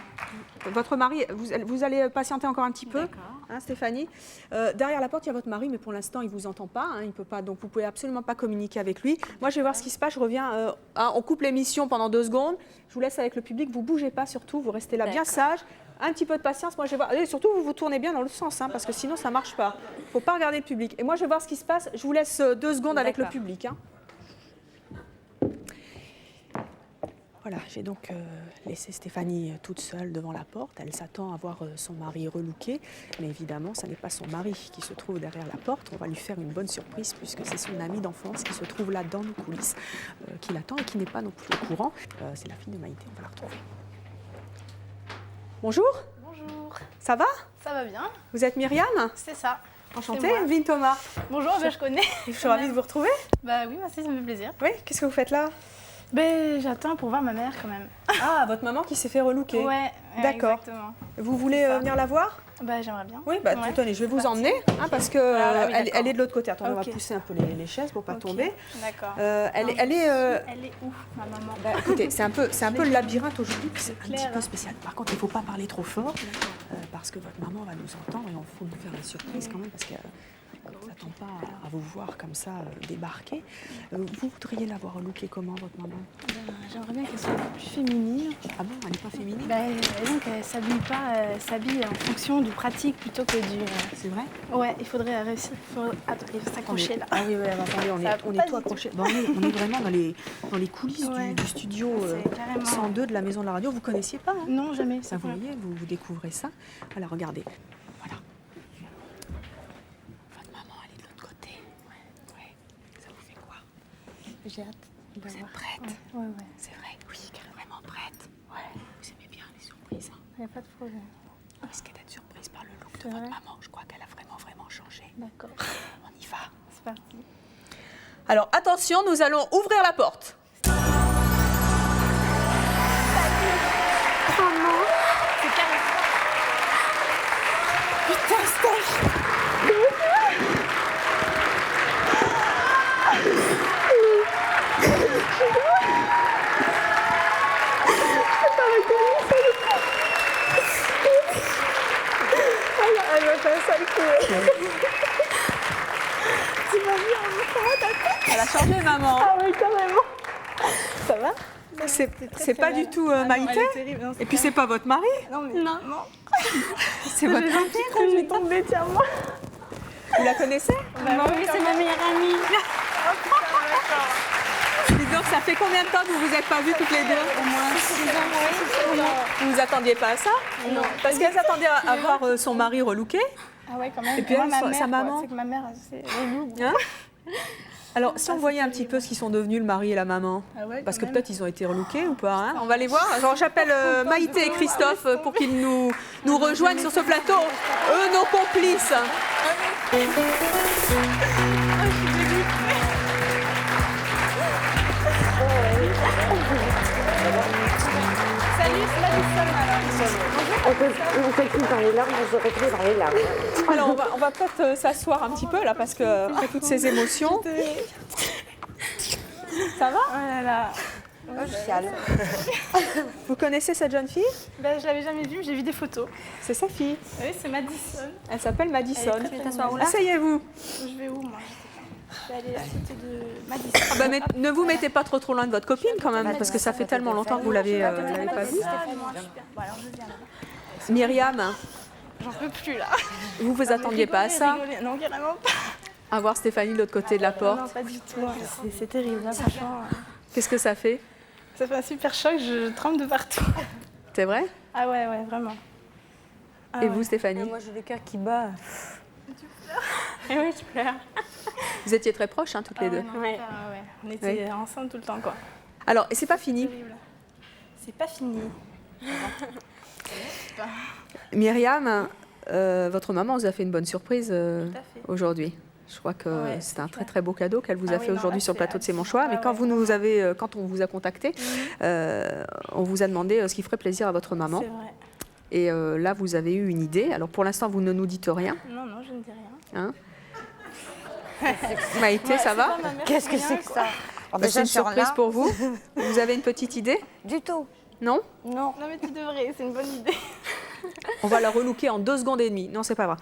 Votre mari, vous allez patienter encore un petit peu, hein, Stéphanie. Derrière la porte, il y a votre mari, mais pour l'instant, il ne vous entend pas. Hein, il peut pas, donc, vous ne pouvez absolument pas communiquer avec lui. Moi, je vais voir ce qui se passe. Je reviens. On coupe l'émission pendant 2 secondes. Je vous laisse avec le public. Vous ne bougez pas, surtout. Vous restez là bien sage. Un petit peu de patience. Moi, je vais voir. Et surtout, vous vous tournez bien dans le sens, hein, parce que sinon, ça ne marche pas. Il ne faut pas regarder le public. Et moi, je vais voir ce qui se passe. Je vous laisse 2 secondes avec le public. Hein. Voilà, j'ai donc laissé Stéphanie toute seule devant la porte. Elle s'attend à voir son mari relooké. Mais évidemment, ce n'est pas son mari qui se trouve derrière la porte. On va lui faire une bonne surprise puisque c'est son ami d'enfance qui se trouve là dans nos coulisses, qui l'attend et qui n'est pas non plus au courant. C'est la fille de Maïté, on va la retrouver. Bonjour. Bonjour. Ça va? Ça va bien. Vous êtes Myriam? C'est ça. Enchantée, Evelyne Thomas. Bonjour, je connais. Je suis ravie de vous retrouver. Bah oui, merci, ça me fait plaisir. Oui, qu'est-ce que vous faites là? Ben, j'attends pour voir ma mère quand même. Ah, votre maman qui s'est fait relooker. Ouais, d'accord. Exactement. Vous voulez venir la voir? Bah j'aimerais bien. Oui, bah tenez, je vais vous emmener parce que elle est de l'autre côté. Attendez, on va pousser un peu les chaises pour pas tomber. D'accord. Elle est où, ma maman? Bah, écoutez, c'est un peu le labyrinthe aujourd'hui, c'est un petit peu spécial. Par contre, il ne faut pas parler trop fort parce que votre maman va nous entendre et il faut nous faire une surprise quand même parce qu'elle ne s'attend pas à vous voir comme ça débarquer. Vous voudriez la voir lookée comment, votre maman? J'aimerais bien qu'elle soit un peu plus féminine. Ah bon, elle n'est pas féminine? Donc elle s'habille pas, elle s'habille en fonction du pratique plutôt que du... C'est vrai? Ouais, il faudrait réussir. Attends, il faut s'accrocher là. Ah oui, attendez, on est tout accroché. Bon, on est vraiment dans les coulisses du studio 102 de la Maison de la Radio. Vous ne connaissiez pas? Non, jamais. Ça, vous voyez, vous découvrez ça. Alors, regardez. Voilà. Votre maman, elle est de l'autre côté. Ouais. Ça vous fait quoi? J'ai hâte. Vous êtes prête? Ouais. C'est vrai? Oui, vraiment prête. Ouais. Vous aimez bien les surprises? Il n'y a pas de problème. Vous risquez d'être surprise par le look de votre maman. Je crois qu'elle a vraiment changé. D'accord. On y va. C'est parti. Alors, attention, nous allons ouvrir la porte. C'est carré. Putain, Steph. Elle va faire ça le coup. Tu vas bien, comment ta tête? Elle a changé, maman. Ah oui, carrément. Ça va? C'est pas du tout Maïté. Et puis c'est pas votre mari. Non, mais non. C'est votre copine. Je vais tomber, tiens-moi. Vous la connaissez? Oui, c'est ma meilleure amie. Dis donc, ça fait combien de temps que vous vous êtes pas vues toutes les deux? Au moins 6 ans, oui. Vous vous attendiez pas à ça? Non. Parce qu'elle s'attendait à voir son mari relooké. Ah ouais, quand même. Et puis elle, sa maman. C'est que ma mère, c'est relou. Hein? Alors, si on voyait un petit peu ce qu'ils sont devenus, le mari et la maman, parce que peut-être ils ont été relookés ou pas, hein? On va les voir. Alors, j'appelle Maïté et Christophe pour qu'ils nous rejoignent sur ce plateau. Eux, nos complices. Salut, c'est Madison. On fait plus dans les larmes, on se retrouve dans les larmes. Alors, on va peut-être s'asseoir un petit peu là, parce que après toutes ces émotions. Ça va? Oh là là. Vous connaissez cette jeune fille? Je l'avais jamais vue, mais j'ai vu des photos. C'est sa fille. Oui, c'est Madison. Elle s'appelle Madison. Elle est Asseyez-vous. Je vais où, moi? Je vais aller à la cité de Madison. Ah bah, mais ne vous mettez pas trop loin de votre copine quand même, parce que ça fait tellement longtemps que vous l'avez pas vue. Bon, alors je viens là. Myriam, j'en peux plus là. Vous vous attendiez pas à ça? Non, carrément pas. À voir Stéphanie de l'autre côté de la porte? Non, pas du tout. C'est terrible, là, franchement. Qu'est-ce que ça fait? Ça fait un super choc, je tremble de partout. C'est vrai? Ah ouais, vraiment. Et vous, Stéphanie? Moi, j'ai le cœur qui bat. Tu pleures? Eh oui, je pleure. Vous étiez très proches, hein, toutes les deux. Ouais. On était ensemble tout le temps, quoi. Alors, et c'est pas fini? C'est pas fini. Myriam, votre maman vous a fait une bonne surprise aujourd'hui. Je crois que c'est un très très beau cadeau qu'elle vous a fait aujourd'hui sur le plateau de C'est mon choix. Mais quand on vous a contacté, on vous a demandé ce qui ferait plaisir à votre maman. C'est vrai. Et là, vous avez eu une idée. Alors pour l'instant, vous ne nous dites rien. Non, je ne dis rien. Hein? Maïté, ça va? Qu'est-ce que c'est que ça? C'est une surprise pour vous. Vous avez une petite idée? Du tout. Non? Non, mais tu devrais, c'est une bonne idée. On va la relooker en 2 secondes et demie. Non, c'est pas vrai.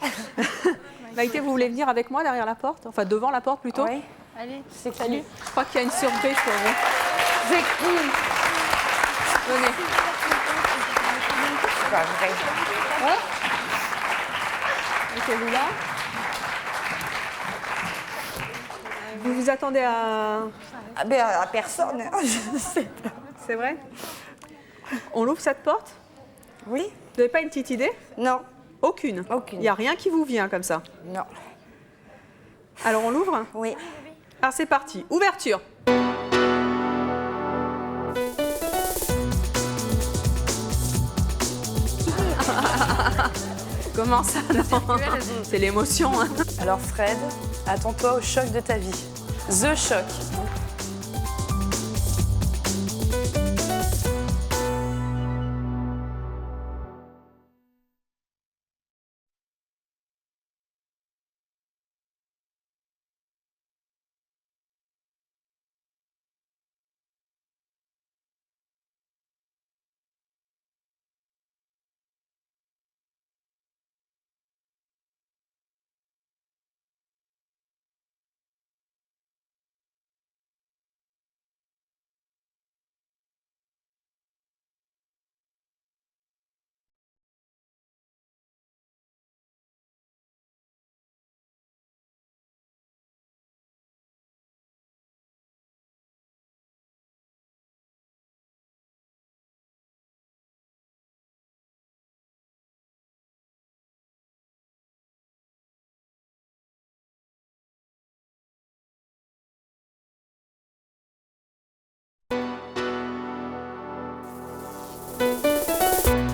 Maïté, vous voulez venir avec moi derrière la porte? Enfin, devant la porte plutôt? Oui. Allez, salut. Je crois qu'il y a une surprise pour vous. C'est qui? Venez. C'est pas vrai. Ouais. Mettez-vous là. Vous vous attendez à... À personne. Je sais pas. C'est vrai? On l'ouvre cette porte? Oui. Vous n'avez pas une petite idée? Non. Aucune? Aucune. Il n'y a rien qui vous vient comme ça? Non. Alors on l'ouvre? Oui. Alors c'est parti. Ouverture. Comment ça, non? C'est l'émotion. Hein. Alors Fred, attends-toi au choc de ta vie. The choc.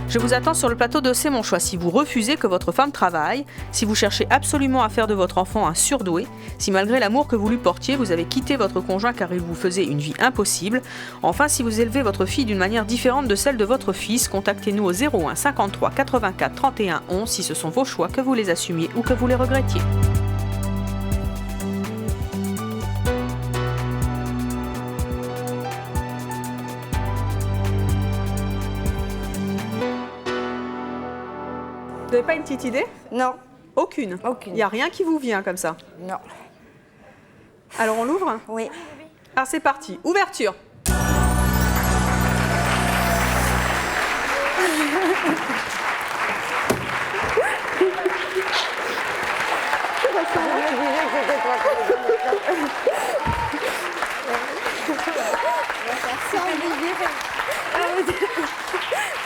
Je vous attends sur le plateau de C'est mon choix. Si vous refusez que votre femme travaille, si vous cherchez absolument à faire de votre enfant un surdoué, si malgré l'amour que vous lui portiez, vous avez quitté votre conjoint car il vous faisait une vie impossible, enfin si vous élevez votre fille d'une manière différente de celle de votre fils, contactez-nous au 01 53 84 31 11 si ce sont vos choix, que vous les assumiez ou que vous les regrettiez. Vous n'avez pas une petite idée? Non. Aucune? Aucune. Il n'y a rien qui vous vient comme ça? Non. Alors on l'ouvre? Oui. Alors c'est parti. Ouverture.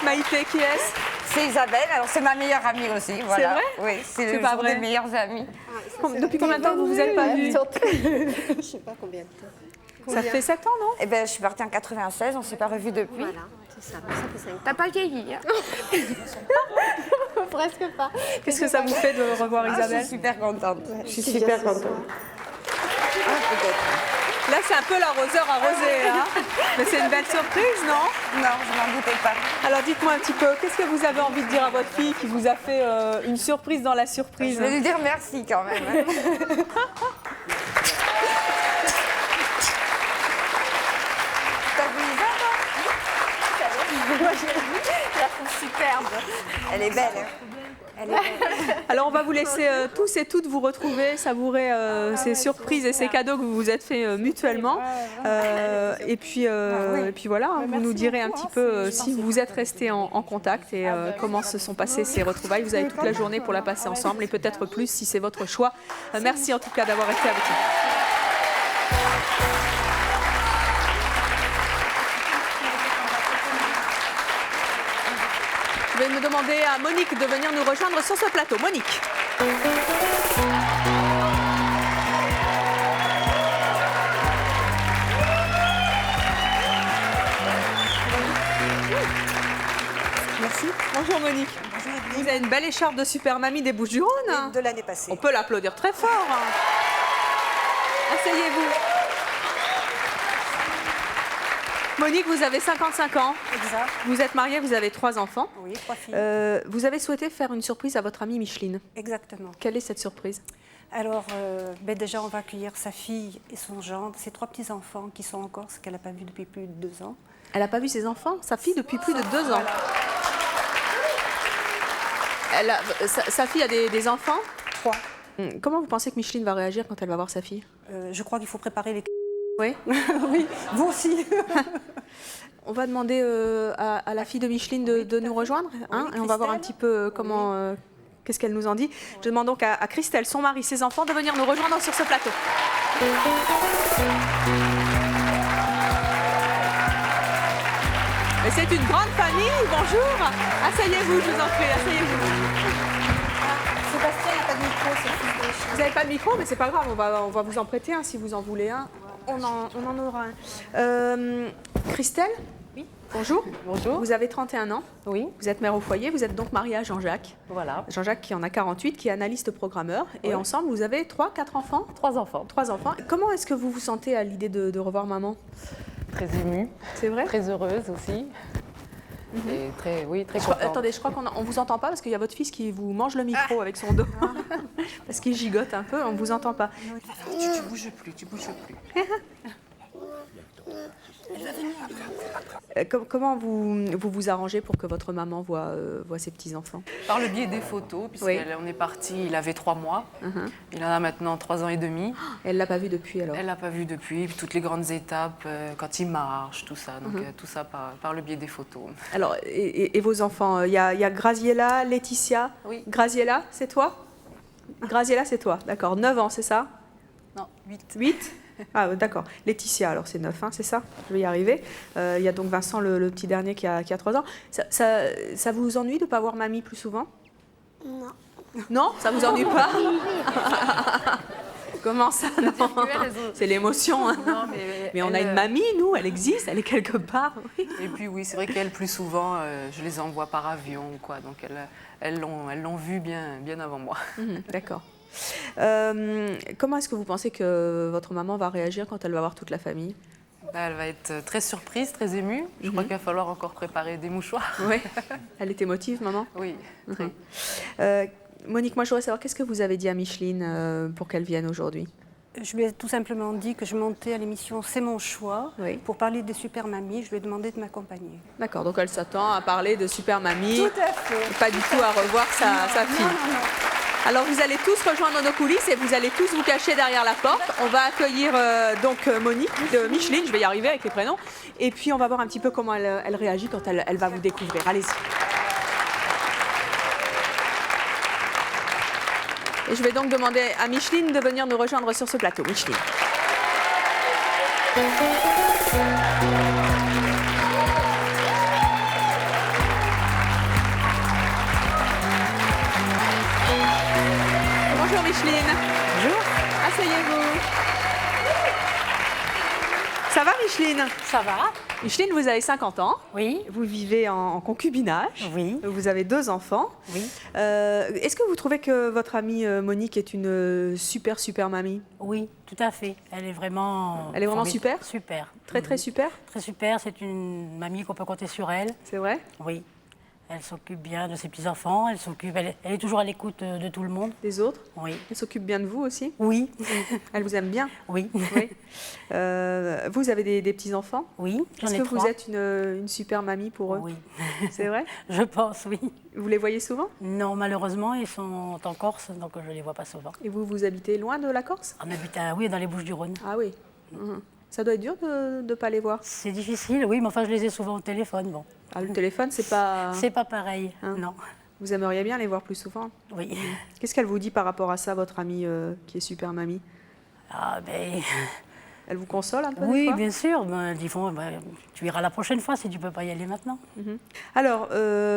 Maïté, qui est-ce? C'est Isabelle, alors c'est ma meilleure amie aussi. Voilà. C'est vrai? Oui, c'est C'est le pas jour vrai. des meilleures amies. Depuis combien de temps vous vous êtes pas vus? Je sais pas combien de temps. Ça fait 7 ans, non? Eh ben, je suis partie en 96, on ne s'est pas revus depuis. Voilà, c'est ça. Ça fait 5 T'as pas vieilli, hein? Presque pas. Qu'est-ce que ça vous fait de revoir Isabelle? Je suis super contente. Je suis c'est super bien, contente. Là, c'est un peu l'arroseur arrosé, hein? Mais c'est une belle surprise, non? Non, je m'en doutais pas. Alors, dites-moi un petit peu, qu'est-ce que vous avez envie de dire à votre fille qui vous a fait une surprise dans la surprise? Je vais lui dire merci quand même. T'as vu Isa, Je la trouve superbe. Elle est belle. Hein. Elle est belle. Alors, on va vous laisser tous et toutes vous retrouver, savourer ces surprises et ces cadeaux que vous vous êtes fait mutuellement. Et puis voilà, hein, vous nous direz un petit peu si vous êtes restés en contact et comment se sont passées ces retrouvailles. Vous avez toute la journée pour la passer ensemble et peut-être plus si c'est votre choix. Merci en tout cas d'avoir été avec nous. Je vais me demander à Monique de venir nous rejoindre sur ce plateau. Monique. Merci. Bonjour Monique. Bonjour. Vous avez une belle écharpe de Super Mamie des Bouches-du-Rhône. De l'année passée. On peut l'applaudir très fort. Asseyez-vous. Monique, vous avez 55 ans. Exact. Vous êtes mariée, vous avez 3 enfants. Oui, 3 filles. Vous avez souhaité faire une surprise à votre amie Micheline. Exactement. Quelle est cette surprise? Alors, déjà, on va accueillir sa fille et son gendre, ses 3 petits-enfants qui sont en Corse, qu'elle n'a pas vu depuis plus de 2 ans. Elle n'a pas vu ses enfants, sa fille, depuis plus de 2 ans. Sa fille a des enfants? 3. Comment vous pensez que Micheline va réagir quand elle va voir sa fille? Je crois qu'il faut préparer les... Oui. Oui, vous aussi. On va demander à la fille de Micheline de nous rejoindre, hein, et on va voir un petit peu comment, qu'est-ce qu'elle nous en dit. Je demande donc à Christelle, son mari, ses enfants, de venir nous rejoindre sur ce plateau. Et c'est une grande famille, bonjour. Asseyez-vous, je vous en prie, asseyez-vous. Sébastien n'a pas de micro, c'est le fils de Micheline. Vous n'avez pas de micro, mais c'est pas grave, on va vous en prêter un si vous en voulez un. On en aura un. Christelle, Oui. Bonjour. Bonjour. Vous avez 31 ans. Oui. Vous êtes mère au foyer. Vous êtes donc mariée à Jean-Jacques. Voilà. Jean-Jacques qui en a 48, qui est analyste programmeur. Et Oui. ensemble, vous avez 4 enfants. 3 enfants. 3 enfants. Comment est-ce que vous vous sentez à l'idée de revoir maman? Très émue. C'est vrai? Très heureuse aussi. Et très contente. Attendez, je crois qu'on ne vous entend pas parce qu'il y a votre fils qui vous mange le micro avec son dos. Parce qu'il gigote un peu, on ne vous entend pas. Tu bouges plus, tu bouges plus. Comment vous arrangez pour que votre maman voit ses petits-enfants? Par le biais des photos, puisqu'on est parti, il avait 3 mois. Il en a maintenant 3 ans et demi. Elle ne l'a pas vu depuis alors? Elle ne l'a pas vu depuis, toutes les grandes étapes, quand il marche, tout ça. Donc tout ça par le biais des photos. Alors, et vos enfants? Il y a Graziella, Laetitia. Oui. Graziella, c'est toi? Graziella, c'est toi, d'accord. 9 ans, c'est ça? Non, 8. 8? Ah, d'accord. Laetitia, alors c'est 9, hein, c'est ça? Je vais y arriver. Il y a donc Vincent, le petit dernier, qui a 3 ans. Ça vous ennuie de ne pas voir mamie plus souvent? Non. Non? Ça vous ennuie pas? Comment ça, non? C'est l'émotion. Hein. Non, mais on a une mamie, nous, elle existe, elle est quelque part. Oui. Et puis oui, c'est vrai qu'elle, plus souvent, je les envoie par avion, quoi. Donc elles l'ont vu bien avant moi. D'accord. Comment est-ce que vous pensez que votre maman va réagir quand elle va voir toute la famille? Elle va être très surprise, très émue. Je crois qu'il va falloir encore préparer des mouchoirs. Oui. Elle est émotive, maman? Oui, très. Monique, moi je voudrais savoir, qu'est-ce que vous avez dit à Micheline pour qu'elle vienne aujourd'hui? Je lui ai tout simplement dit que je montais à l'émission C'est mon choix pour parler des super mamies. Je lui ai demandé de m'accompagner. D'accord, donc elle s'attend à parler de super mamie. Tout à fait. Pas du tout à revoir sa fille. Non. Alors vous allez tous rejoindre nos coulisses et vous allez tous vous cacher derrière la porte. On va accueillir donc Monique, Micheline, je vais y arriver avec les prénoms. Et puis on va voir un petit peu comment elle réagit quand elle va vous découvrir. Allez-y. Et je vais donc demander à Micheline de venir nous rejoindre sur ce plateau. Micheline. Bonjour Micheline. Bonjour. Asseyez-vous. Ça va Micheline? Ça va. Micheline, vous avez 50 ans. Oui. Vous vivez en concubinage. Oui. Vous avez 2 enfants. Oui. Est-ce que vous trouvez que votre amie Monique est une super mamie? Oui, tout à fait. Elle est vraiment... Elle est vraiment super? Super. Très super? Très super. C'est une mamie qu'on peut compter sur elle. C'est vrai? Oui. Elle s'occupe bien de ses petits-enfants. Elle est toujours à l'écoute de tout le monde. Des autres? Oui. Elle s'occupe bien de vous aussi? Oui. Elle vous aime bien? Oui. Vous avez des petits-enfants? Oui, j'en ai 3. Est-ce que vous êtes une super mamie pour eux? Oui. C'est vrai? Je pense, oui. Vous les voyez souvent? Non, malheureusement, ils sont en Corse, donc je ne les vois pas souvent. Et vous habitez loin de la Corse? On habite dans les Bouches-du-Rhône. Ah oui. Ça doit être dur de ne pas les voir? C'est difficile, oui, mais enfin, je les ai souvent au téléphone. Bon. Ah, le téléphone, c'est pas... C'est pas pareil, non. Vous aimeriez bien les voir plus souvent? Oui. Qu'est-ce qu'elle vous dit par rapport à ça, votre amie qui est super mamie? Ah, ben... Elle vous console un peu? Oui, des fois bien sûr. Ben, ils font, tu iras la prochaine fois si tu ne peux pas y aller maintenant. Alors,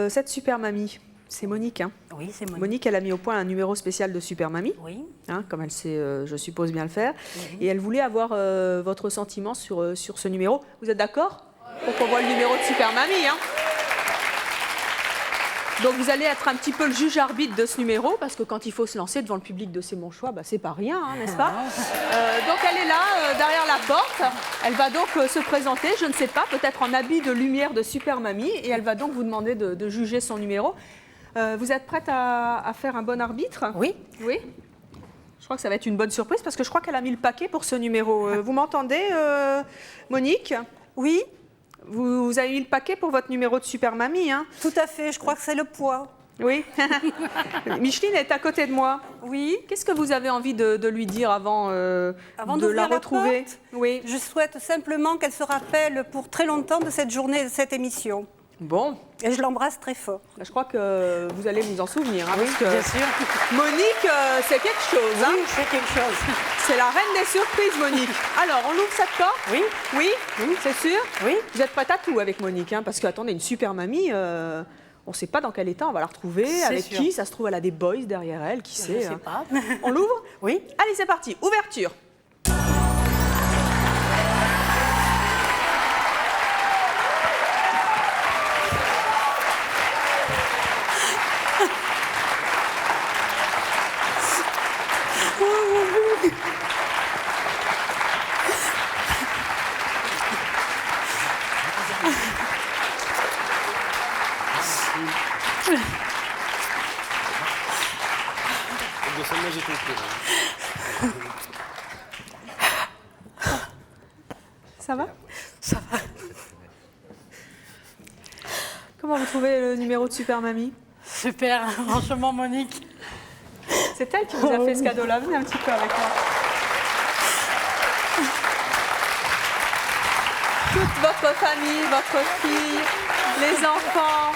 cette super mamie, c'est Monique. Hein. Oui, c'est Monique. Monique, elle a mis au point un numéro spécial de super mamie. Oui. Hein, comme elle sait, je suppose, bien le faire. Et elle voulait avoir votre sentiment sur ce numéro. Vous êtes d'accord pour qu'on voit le numéro de super mamie, hein? Donc vous allez être un petit peu le juge-arbitre de ce numéro, parce que quand il faut se lancer devant le public de C'est mon choix, bah, c'est pas rien, hein, n'est-ce pas? Donc elle est là, derrière la porte. Elle va donc se présenter, je ne sais pas, peut-être en habit de lumière de super mamie, et elle va donc vous demander de juger son numéro. Vous êtes prête à faire un bon arbitre? Oui. Oui. Je crois que ça va être une bonne surprise, parce que je crois qu'elle a mis le paquet pour ce numéro. Vous m'entendez, Monique? Oui. Vous avez mis le paquet pour votre numéro de super mamie, hein? Tout à fait, je crois que c'est le poids. Oui. Micheline est à côté de moi. Oui. Qu'est-ce que vous avez envie de lui dire avant de la retrouver? Oui. Je souhaite simplement qu'elle se rappelle pour très longtemps de cette journée, de cette émission. Bon. Et je l'embrasse très fort. Je crois que vous allez vous en souvenir. Hein, oui, parce que bien sûr. Monique, c'est quelque chose. Hein? Oui, c'est quelque chose. C'est la reine des surprises, Monique. Alors, on ouvre cette porte? Oui. Oui, c'est sûr? Oui. Vous êtes prête à tout avec Monique, hein? Parce que, attendez, une super mamie, on ne sait pas dans quel état on va la retrouver, avec sûr. qui. Ça se trouve, elle a des boys derrière elle, qui sait. Je sais pas. On l'ouvre? Oui. Allez, c'est parti. Ouverture. j'ai compris. Ça va? Ça va. Comment vous trouvez le numéro de Super Mamie? Super, franchement Monique. C'est elle qui vous a fait ce cadeau-là. Venez un petit peu avec moi. Toute votre famille, votre fille, les enfants.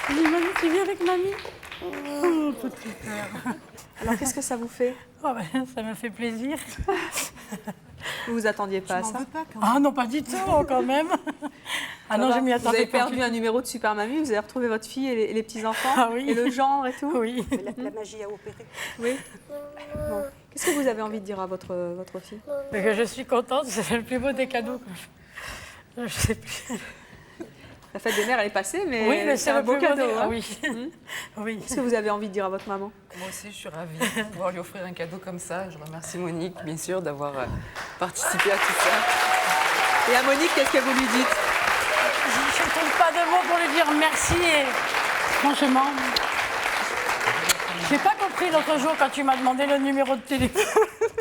Mamie, tu viens avec mamie? Oh, super. Alors, qu'est-ce que ça vous fait? Oh, ben, ça me fait plaisir. Vous vous attendiez pas à ça? Ah non, pas du tout, quand même. Ah non, je m'y attendais pas. Vous avez perdu un numéro de Super Mamie, vous avez retrouvé votre fille et les petits-enfants, ah, oui. et le genre et tout? Oui. La magie a opéré. Oui. Bon. Qu'est-ce que vous avez envie de dire à votre fille? Que je suis contente, c'est le plus beau des cadeaux. Je sais plus. La fête des mères, elle est passée, mais, oui, mais c'est un beau cadeau. Hein? Oui. Oui. Qu'est-ce que vous avez envie de dire à votre maman? Moi aussi, je suis ravie de pouvoir lui offrir un cadeau comme ça. Je remercie Monique, bien sûr, d'avoir participé à tout ça. Et à Monique, qu'est-ce que vous lui dites? Je ne trouve pas de mots pour lui dire merci et franchement, je n'ai pas compris l'autre jour quand tu m'as demandé le numéro de téléphone.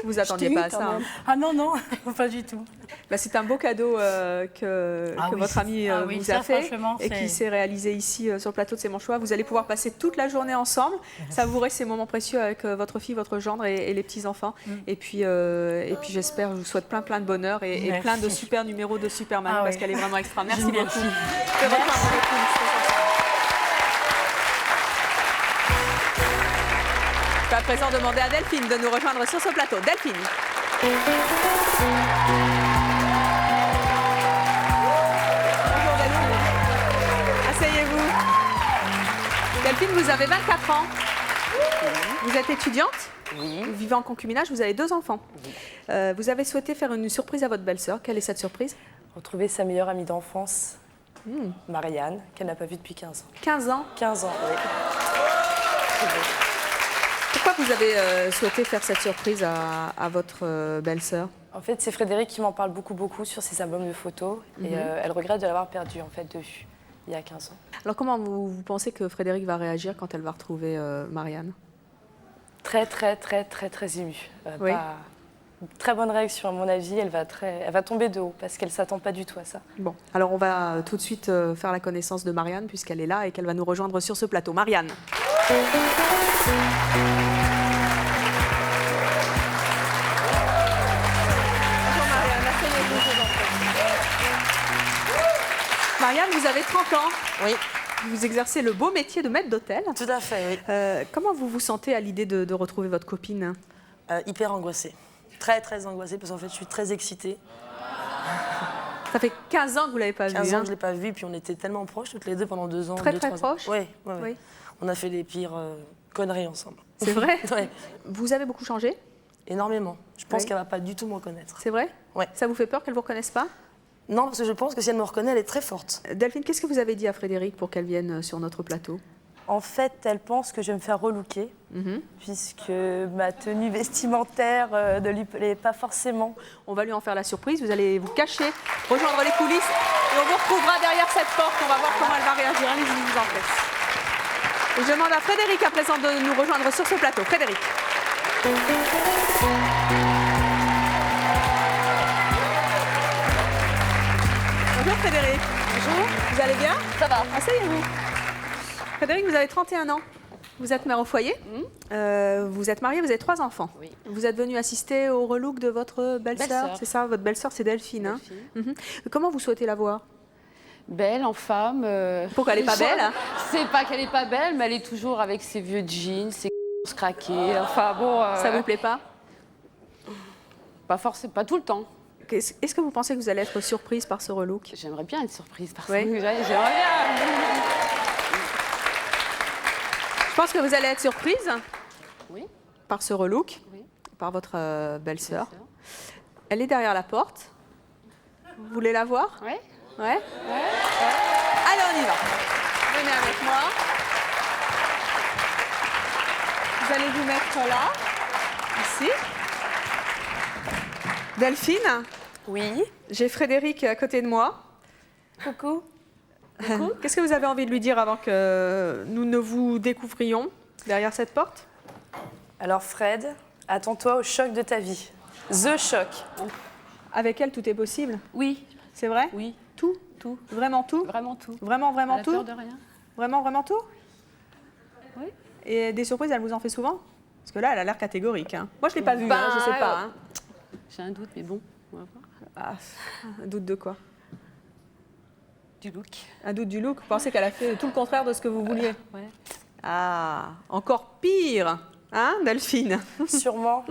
Vous attendiez pas à ça? Hein. Ah non, non, pas du tout. Bah, c'est un beau cadeau que oui, votre ami oui, vous ça, a fait et c'est- qui s'est réalisé ici sur le plateau de C'est mon choix. Vous allez pouvoir passer toute la journée ensemble, savourer ces moments précieux avec votre fille, votre gendre et les petits-enfants. Et puis j'espère, je vous souhaite plein de bonheur et Merci. plein de super numéros de Superman Ah parce oui. qu'elle est vraiment extra. Merci Merci. beaucoup. De rejoindre le coulisses. Je vais à présent demander à Delphine de nous rejoindre sur ce plateau. Delphine. Bonjour Delphine. Asseyez-vous. Delphine, vous avez 24 ans. Vous êtes étudiante. Oui. Vous vivez en concubinage, vous avez 2 enfants. Vous avez souhaité faire une surprise à votre belle-sœur. Quelle est cette surprise? Retrouver sa meilleure amie d'enfance, Marianne, qu'elle n'a pas vue depuis 15 ans. 15 ans? 15 ans, oui. Pourquoi vous avez souhaité faire cette surprise à votre belle-sœur? En fait, c'est Frédéric qui m'en parle beaucoup sur ses albums de photos. Et elle regrette de l'avoir perdu, en fait, de vue, il y a 15 ans. Alors comment vous pensez que Frédéric va réagir quand elle va retrouver Marianne? Très émue. Oui. Très bonne réaction, à mon avis. Elle va tomber de haut parce qu'elle ne s'attend pas du tout à ça. Bon, alors on va tout de suite faire la connaissance de Marianne puisqu'elle est là et qu'elle va nous rejoindre sur ce plateau. Marianne. Marianne, vous avez 30 ans. Oui. Vous exercez le beau métier de maître d'hôtel. Tout à fait, oui. Comment vous vous sentez à l'idée de retrouver votre copine? Hyper angoissée. Très angoissée parce qu'en fait, je suis très excitée. Ça fait 15 ans que vous ne l'avez pas vue. 15 ans hein. que je ne l'ai pas vue, puis on était tellement proches toutes les deux pendant 2 ans. Très 2-3 ans. proches? Oui. Oui. On a fait les pires conneries ensemble. C'est vrai? Ouais. Vous avez beaucoup changé? Énormément. Je pense Oui. qu'elle ne va pas du tout me reconnaître. C'est vrai? Ouais. Ça vous fait peur qu'elle ne vous reconnaisse pas? Non, parce que je pense que si elle me reconnaît, elle est très forte. Delphine, qu'est-ce que vous avez dit à Frédéric pour qu'elle vienne sur notre plateau? En fait, elle pense que je vais me faire relooker, puisque ma tenue vestimentaire ne lui plaît pas forcément. On va lui en faire la surprise. Vous allez vous cacher, rejoindre les coulisses et on vous retrouvera derrière cette porte. On va voir comment elle va réagir. Allez-y, je vous en prie. Et je demande à Frédéric à présent de nous rejoindre sur ce plateau. Frédéric. Bonjour Frédéric. Bonjour. Vous allez bien? Ça va. Asseyez-vous. Frédéric, vous avez 31 ans. Vous êtes mère au foyer. Vous êtes mariée, vous avez 3 enfants. Oui. Vous êtes venu assister au relook de votre belle-sœur, Belle-sœur. c'est ça? Votre belle-sœur, c'est Delphine. Hein. Comment vous souhaitez la voir? Belle en femme. Pourquoi elle n'est pas belle? Hein? C'est pas qu'elle est pas belle, mais elle est toujours avec ses vieux jeans, ses craqués. Enfin bon. Ça vous plaît pas? Pas forcément, pas tout le temps. Est-ce que vous pensez que vous allez être surprise par ce relook? J'aimerais bien être surprise par ça. Oui. J'aimerais bien. Je pense que vous allez être surprise Oui. par ce relook, Oui. par votre belle-sœur. Elle est derrière la porte. Vous voulez la voir? Oui. Ouais. Allez, on y va. Venez avec moi. Vous allez vous mettre là, ici. Delphine? Oui. J'ai Frédéric à côté de moi. Coucou. Qu'est-ce que vous avez envie de lui dire avant que nous ne vous découvrions? derrière cette porte? Alors Fred, attends-toi au choc de ta vie. The choc. Avec elle, tout est possible? Oui. C'est vrai? Oui. Tout? Tout. Vraiment tout? Vraiment tout. Vraiment, vraiment Elle a tout? peur de rien. Vraiment, vraiment tout? Oui. Et des surprises, elle vous en fait souvent? Parce que là, elle a l'air catégorique. Hein. Moi, je ne l'ai pas vue, hein, je ne sais pas. Hein. J'ai un doute, mais bon, on va voir. Ah, un doute de quoi? Du look. Un doute du look? Vous pensez qu'elle a fait tout le contraire de ce que vous vouliez? Ouais. Ah, encore pire, hein, Delphine? Sûrement.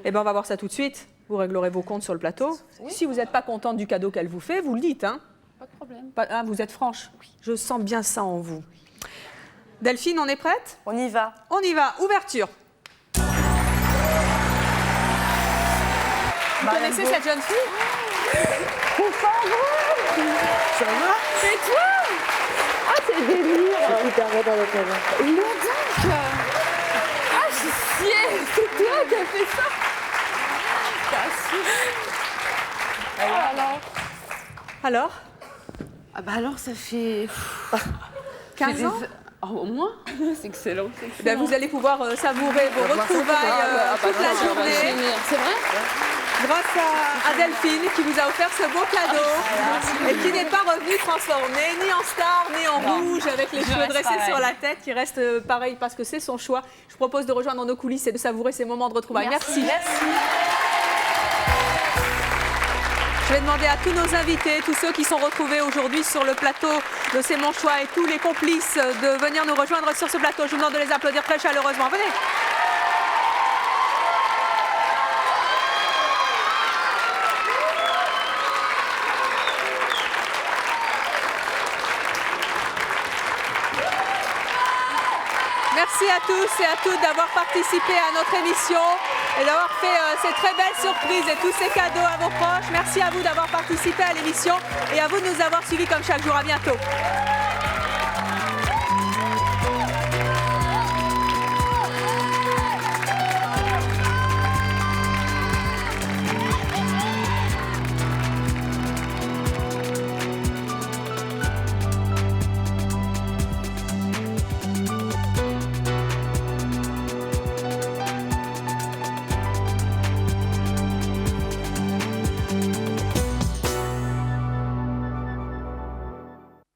Eh bien, on va voir ça tout de suite. Vous réglerez vos comptes sur le plateau. Oui. Si vous n'êtes pas contente du cadeau qu'elle vous fait, vous le dites. Hein. Pas de problème. Ah, vous êtes franche? Oui. Je sens bien ça en vous. Delphine, on est prête? On y va. On y va. Ouverture. Vous connaissez cette jeune fille? Ça va? C'est toi? Ah, c'est délire. C'est hyper bien dans le cadeau. Ah, je suis sciée. C'est toi qui as fait ça. Alors? Ah bah alors, ça fait 15 ans? Oh, au moins. C'est excellent. Ben, vous allez pouvoir savourer vos retrouvailles toute la journée. C'est vrai? Grâce à Delphine qui vous a offert ce beau cadeau et qui n'est pas revenue transformée ni en star ni en rouge avec les cheveux dressés sur la tête, qui reste pareil parce que c'est son choix. Je vous propose de rejoindre nos coulisses et de savourer ces moments de retrouvailles. Merci. Je vais demander à tous nos invités, tous ceux qui sont retrouvés aujourd'hui sur le plateau de C'est mon choix et tous les complices de venir nous rejoindre sur ce plateau. Je vous demande de les applaudir très chaleureusement. Venez. Merci à tous et à toutes d'avoir participé à notre émission et d'avoir fait ces très belles surprises et tous ces cadeaux à vos proches. Merci à vous d'avoir participé à l'émission et à vous de nous avoir suivis comme chaque jour. À bientôt.